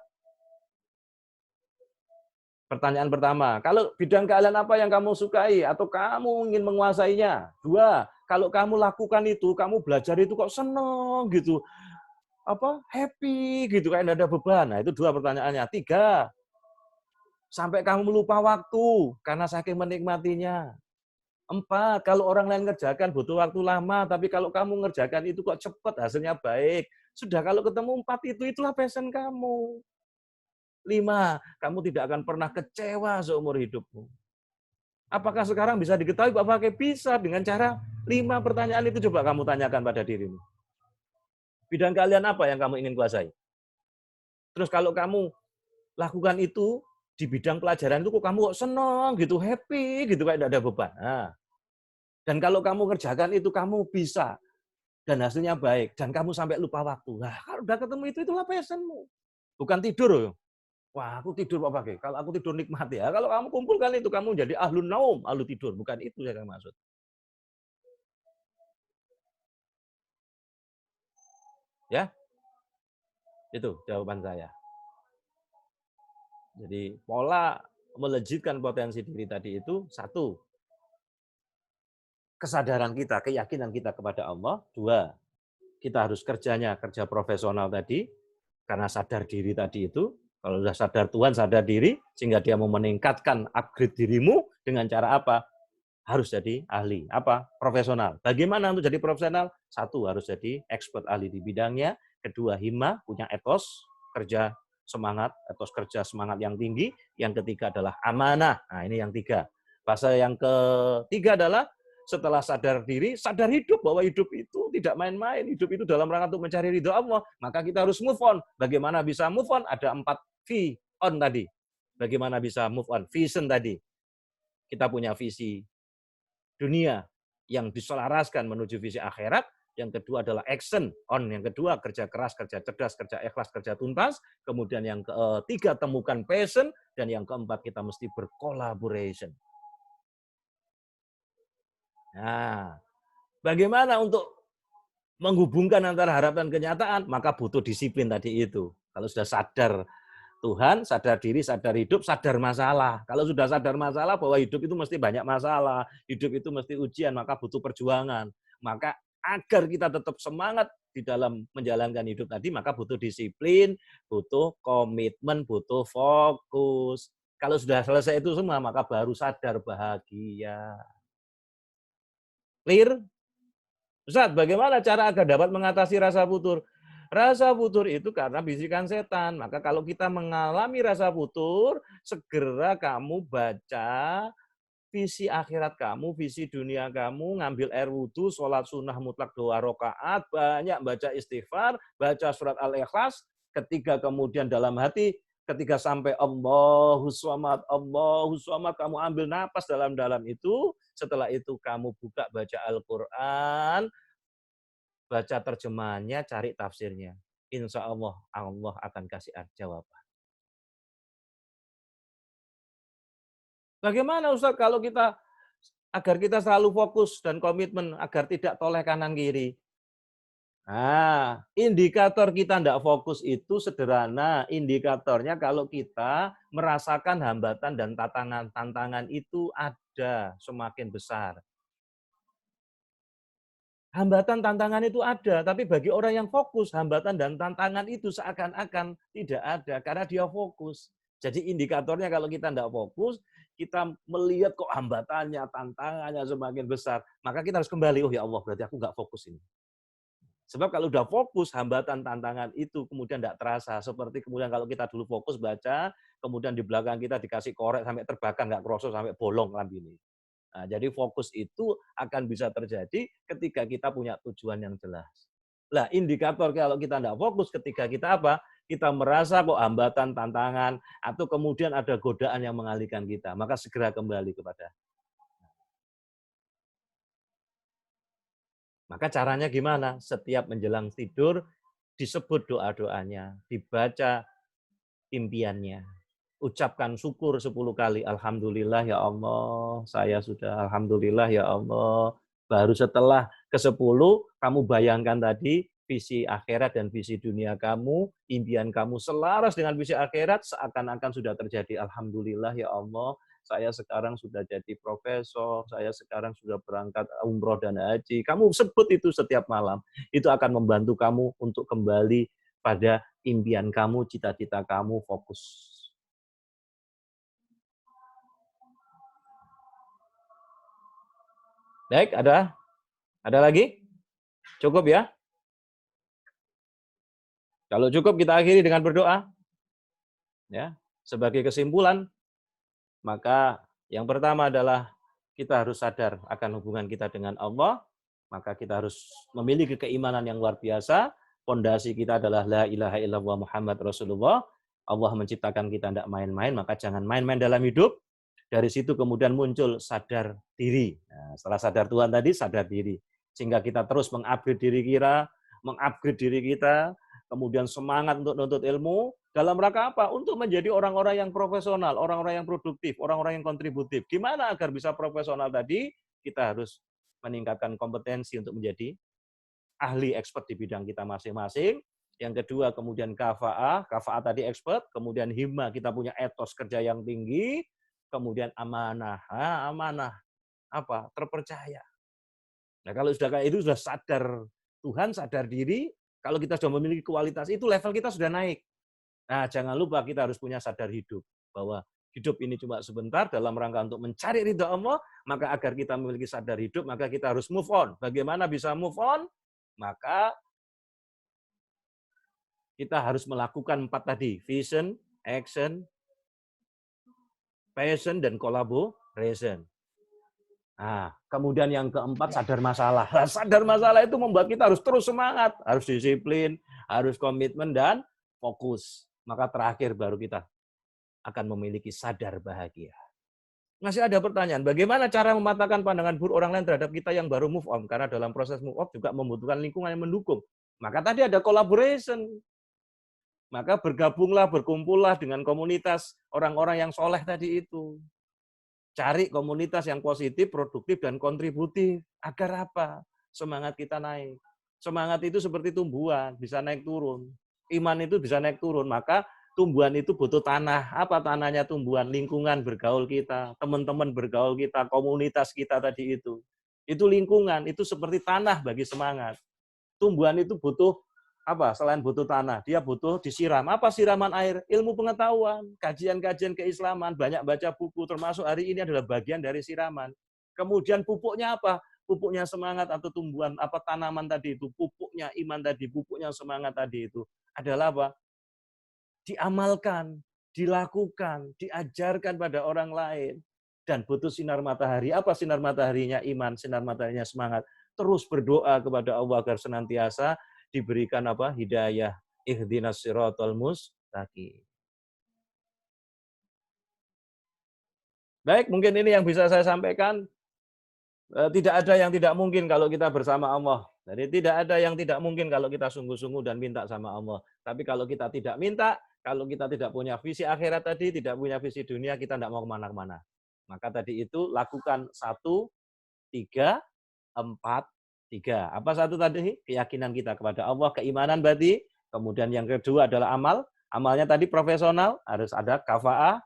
Pertanyaan pertama, kalau bidang keahlian apa yang kamu sukai atau kamu ingin menguasainya? 2, kalau kamu lakukan itu, kamu belajar itu kok seneng gitu. Happy gitu, kayak enggak ada beban. Nah, itu 2 pertanyaannya. 3, sampai kamu lupa waktu karena saking menikmatinya. 4, kalau orang lain ngerjakan butuh waktu lama, tapi kalau kamu ngerjakan itu kok cepat, hasilnya baik. Sudah kalau ketemu 4 itu, itulah passion kamu. 5, kamu tidak akan pernah kecewa seumur hidupmu. Apakah sekarang bisa diketahui Pak Fakih? Bisa dengan cara 5 pertanyaan itu coba kamu tanyakan pada dirimu. Bidang keahlian apa yang kamu ingin kuasai? Terus kalau kamu lakukan itu, di bidang pelajaran itu kok kamu kok senang gitu, happy gitu, kayak tidak ada beban. Nah, dan kalau kamu kerjakan itu, kamu bisa. Dan hasilnya baik. Dan kamu sampai lupa waktu. Nah, kalau udah ketemu itu, itulah passionmu. Bukan tidur. Wah, aku tidur Pak Fakih. Kalau aku tidur nikmat ya. Kalau kamu kumpulkan itu, kamu jadi ahlun naum, ahlu tidur. Bukan itu yang maksud. Ya, itu jawaban saya. Jadi pola melejitkan potensi diri tadi itu, 1, kesadaran kita, keyakinan kita kepada Allah. 2, kita harus kerja profesional tadi, karena sadar diri tadi itu. Kalau sudah sadar Tuhan, sadar diri, sehingga dia mau meningkatkan upgrade dirimu dengan cara apa? Harus jadi ahli. Profesional. Bagaimana untuk jadi profesional? 1, harus jadi expert ahli di bidangnya. 2, himmah, punya etos kerja semangat, etos kerja semangat yang tinggi. Yang ketiga adalah amanah. Nah, ini yang 3. Bahasa yang ketiga adalah setelah sadar diri, sadar hidup, bahwa hidup itu tidak main-main. Hidup itu dalam rangka untuk mencari ridho Allah. Maka kita harus move on. Bagaimana bisa move on? Ada 4 V on tadi. Bagaimana bisa move on? Vision tadi. Kita punya visi dunia yang diselaraskan menuju visi akhirat. Yang kedua adalah action on. Yang kedua, kerja keras, kerja cerdas, kerja ikhlas, kerja tuntas. Kemudian yang ketiga, temukan passion. Dan yang keempat, kita mesti bercollaboration. Nah, bagaimana untuk menghubungkan antara harapan dan kenyataan? Maka butuh disiplin tadi itu. Kalau sudah sadar Tuhan, sadar diri, sadar hidup, sadar masalah. Kalau sudah sadar masalah bahwa hidup itu mesti banyak masalah, hidup itu mesti ujian, maka butuh perjuangan. Maka agar kita tetap semangat di dalam menjalankan hidup tadi, maka butuh disiplin, butuh komitmen, butuh fokus. Kalau sudah selesai itu semua, maka baru sadar bahagia. Clear? Ustaz, bagaimana cara agar dapat mengatasi rasa futur? Rasa futur itu karena bisikan setan. Maka kalau kita mengalami rasa futur, segera kamu baca visi akhirat kamu, visi dunia kamu, ngambil air wudhu, sholat sunnah mutlak 2 rakaat, banyak baca istighfar, baca surat Al-Ikhlas, ketika kemudian dalam hati, ketika sampai Allahu Samad, kamu ambil napas dalam-dalam itu, setelah itu kamu buka baca Al-Quran, baca terjemahannya, cari tafsirnya. Insya Allah, Allah akan kasih jawaban. Bagaimana Ustaz kalau kita, agar kita selalu fokus dan komitmen, agar tidak toleh kanan kiri? Nah, indikator kita tidak fokus itu sederhana. Indikatornya kalau kita merasakan hambatan dan tantangan itu ada semakin besar. Hambatan tantangan itu ada, tapi bagi orang yang fokus, hambatan dan tantangan itu seakan-akan tidak ada karena dia fokus. Jadi indikatornya kalau kita tidak fokus, kita melihat kok hambatannya, tantangannya semakin besar, maka kita harus kembali, oh ya Allah, berarti aku nggak fokus ini. Sebab kalau udah fokus, hambatan, tantangan itu kemudian tidak terasa. Seperti kemudian kalau kita dulu fokus baca, kemudian di belakang kita dikasih korek sampai terbakar, nggak kerosot sampai bolong lambene. Nah, jadi fokus itu akan bisa terjadi ketika kita punya tujuan yang jelas. Nah, indikator kalau kita tidak fokus ketika kita apa? Kita merasa kok hambatan, tantangan, atau kemudian ada godaan yang mengalihkan kita. Maka segera kembali kepada. Maka caranya gimana? Setiap menjelang tidur, disebut doa-doanya, dibaca impiannya. Ucapkan syukur 10 kali. Alhamdulillah ya Allah, saya sudah alhamdulillah ya Allah. Baru setelah ke-10, kamu bayangkan tadi, visi akhirat dan visi dunia kamu, impian kamu selaras dengan visi akhirat, seakan-akan sudah terjadi. Alhamdulillah ya Allah, saya sekarang sudah jadi profesor, saya sekarang sudah berangkat umroh dan haji. Kamu sebut itu setiap malam. Itu akan membantu kamu untuk kembali pada impian kamu, cita-cita kamu, fokus. Baik, ada lagi? Cukup ya? Kalau cukup kita akhiri dengan berdoa. Ya, sebagai kesimpulan, maka yang pertama adalah kita harus sadar akan hubungan kita dengan Allah, maka kita harus memiliki keimanan yang luar biasa. Pondasi kita adalah la ilaha illallah Muhammad Rasulullah. Allah menciptakan kita tidak main-main, maka jangan main-main dalam hidup. Dari situ kemudian muncul sadar diri. Nah, setelah sadar Tuhan tadi, sadar diri. Sehingga kita terus mengupgrade diri kita, kemudian semangat untuk menuntut ilmu. Dalam rangka apa? Untuk menjadi orang-orang yang profesional, orang-orang yang produktif, orang-orang yang kontributif. Gimana agar bisa profesional tadi? Kita harus meningkatkan kompetensi untuk menjadi ahli expert di bidang kita masing-masing. Yang kedua, kemudian kafa'ah tadi expert, kemudian himmah, kita punya etos kerja yang tinggi, kemudian amanah. Amanah apa? Terpercaya. Nah, kalau sudah kayak itu, sudah sadar Tuhan, sadar diri, kalau kita sudah memiliki kualitas itu, level kita sudah naik. Nah, jangan lupa kita harus punya sadar hidup, bahwa hidup ini cuma sebentar dalam rangka untuk mencari ridha Allah, maka agar kita memiliki sadar hidup, maka kita harus move on. Bagaimana bisa move on? Maka kita harus melakukan 4 tadi, vision, action, passion, dan collaboration. Nah, kemudian yang keempat, sadar masalah. Nah, sadar masalah itu membuat kita harus terus semangat, harus disiplin, harus komitmen, dan fokus. Maka terakhir baru kita akan memiliki sadar bahagia. Masih ada pertanyaan, bagaimana cara mematahkan pandangan buruk orang lain terhadap kita yang baru move on? Karena dalam proses move on juga membutuhkan lingkungan yang mendukung. Maka tadi ada collaboration. Maka bergabunglah, berkumpullah dengan komunitas orang-orang yang soleh tadi itu. Cari komunitas yang positif, produktif, dan kontributif. Agar apa? Semangat kita naik. Semangat itu seperti tumbuhan, bisa naik turun. Iman itu bisa naik turun, maka tumbuhan itu butuh tanah. Apa tanahnya tumbuhan? Lingkungan bergaul kita, teman-teman bergaul kita, komunitas kita tadi itu. Itu lingkungan, itu seperti tanah bagi semangat. Tumbuhan itu butuh apa? Selain butuh tanah, dia butuh disiram. Apa siraman air? Ilmu pengetahuan, kajian-kajian keislaman, banyak baca buku, termasuk hari ini adalah bagian dari siraman. Kemudian pupuknya apa? Pupuknya semangat atau tumbuhan apa tanaman tadi itu, pupuknya iman tadi, pupuknya semangat tadi itu adalah apa? Diamalkan, dilakukan, diajarkan pada orang lain, dan butuh sinar matahari. Apa sinar mataharinya? Iman, sinar mataharinya semangat. Terus berdoa kepada Allah agar senantiasa diberikan apa? Hidayah. Ihdinas siratal mustaqim. Baik, mungkin ini yang bisa saya sampaikan. Tidak ada yang tidak mungkin kalau kita bersama Allah. Jadi tidak ada yang tidak mungkin kalau kita sungguh-sungguh dan minta sama Allah. Tapi kalau kita tidak minta, kalau kita tidak punya visi akhirat tadi, tidak punya visi dunia, kita tidak mau kemana-mana. Maka tadi itu lakukan 1, 3, 4, 3. Apa satu tadi? Keyakinan kita kepada Allah, keimanan berarti. Kemudian yang kedua adalah amal. Amalnya tadi profesional, harus ada kafa'ah,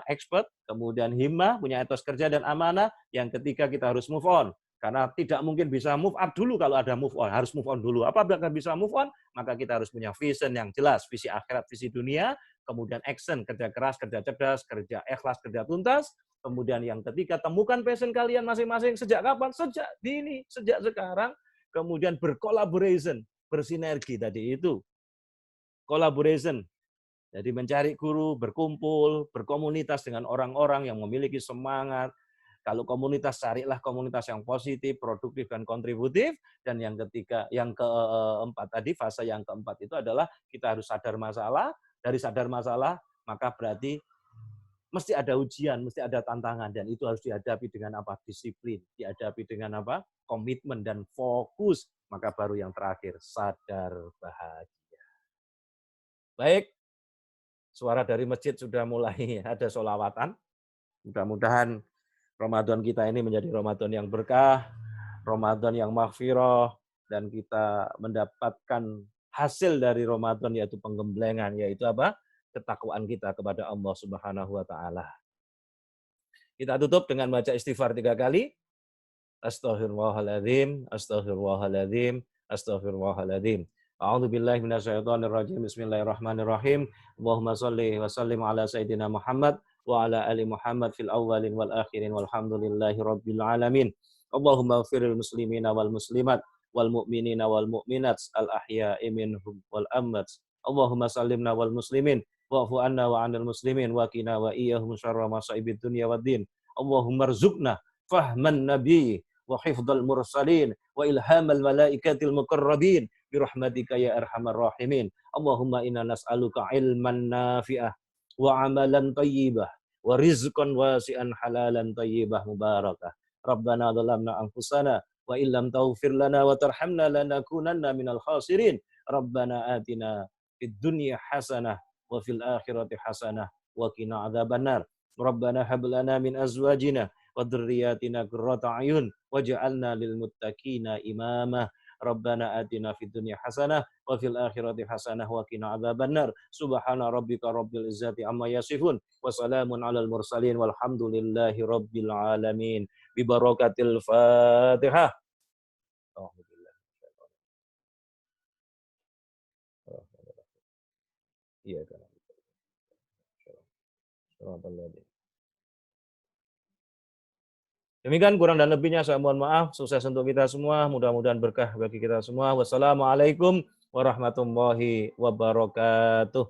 expert, kemudian himmah, punya etos kerja dan amanah. Yang ketiga kita harus move on. Karena tidak mungkin bisa move up dulu kalau ada move on. Harus move on dulu. Apabila bisa move on, maka kita harus punya vision yang jelas. Visi akhirat, visi dunia. kemudian action, kerja keras, kerja cerdas, kerja ikhlas, kerja tuntas. Kemudian yang ketiga, temukan passion kalian masing-masing. Sejak kapan? Sejak dini, sejak sekarang. Kemudian berkolaborasi, bersinergi tadi itu. Collaboration. Jadi mencari guru, berkumpul, berkomunitas dengan orang-orang yang memiliki semangat. Kalau komunitas, carilah komunitas yang positif, produktif, dan kontributif. Dan yang ketiga, yang keempat tadi, fase yang keempat itu adalah kita harus sadar masalah. Dari sadar masalah, maka berarti mesti ada ujian, mesti ada tantangan. Dan itu harus dihadapi dengan apa? Disiplin. Dihadapi dengan apa? Komitmen dan fokus. Maka baru yang terakhir, sadar bahagia. Baik, suara dari masjid sudah mulai ada sholawatan. Mudah-mudahan Ramadan kita ini menjadi Ramadan yang berkah, Ramadan yang maghfirah, dan kita mendapatkan hasil dari Ramadan yaitu penggemblengan, yaitu apa? Ketakwaan kita kepada Allah Subhanahu wa taala. Kita tutup dengan baca istighfar 3 kali. Astaghfirullahaladzim, astaghfirullahaladzim, astaghfirullahaladzim. A'udzu billahi minasyaitonir rajim. Bismillahirrahmanirrahim. Allahumma shalli wa sallim ala sayyidina Muhammad wa ala ali Muhammad fil awwalin wal akhirin walhamdulillahi rabbil alamin. Allahumma ighfiril muslimina wal muslimat wal mu'minina wal mu'minat al ahya'i minhum wal amwat. Allahumma sallimna wal muslimin wa'fu anna wa 'anil muslimin wa qina wa iyyahum syarra masa'ibid dunya waddin. Allahumma rzuqna fahman nabi wa hifdzal mursalin wa ilhamal malaikatil muqarrabin bi rahmatika ya arhamar rahimin. Allahumma inna nas'aluka ilman nafi'ah wa amalan thayyibah wa rizqan wasi'an halalan thayyibah mubarakah. Rabbana dhalamna anfusana wa illam taghfir lana wa tarhamna lanakunanna minal khasirin. Rabbana atina fid dunya hasanah wa fil akhirati hasanah wa qina adzabannar. Rabbana hab lana min azwajina wa dzurriyyatina qurrata a'yun waj'alna lil muttaqina imama. Rabbana atina fid dunya hasanah wa fil akhirati hasanah wa qina adzabannar. Subhana rabbika rabbil izzati amma yasifun wa salamun alal mursalin walhamdulillahi rabbil alamin. Bi barakatil Fatihah. Alhamdulillah. Iya kan. Demikian kurang dan lebihnya saya mohon maaf. Sukses untuk kita semua. Mudah-mudahan berkah bagi kita semua. Wassalamualaikum warahmatullahi wabarakatuh.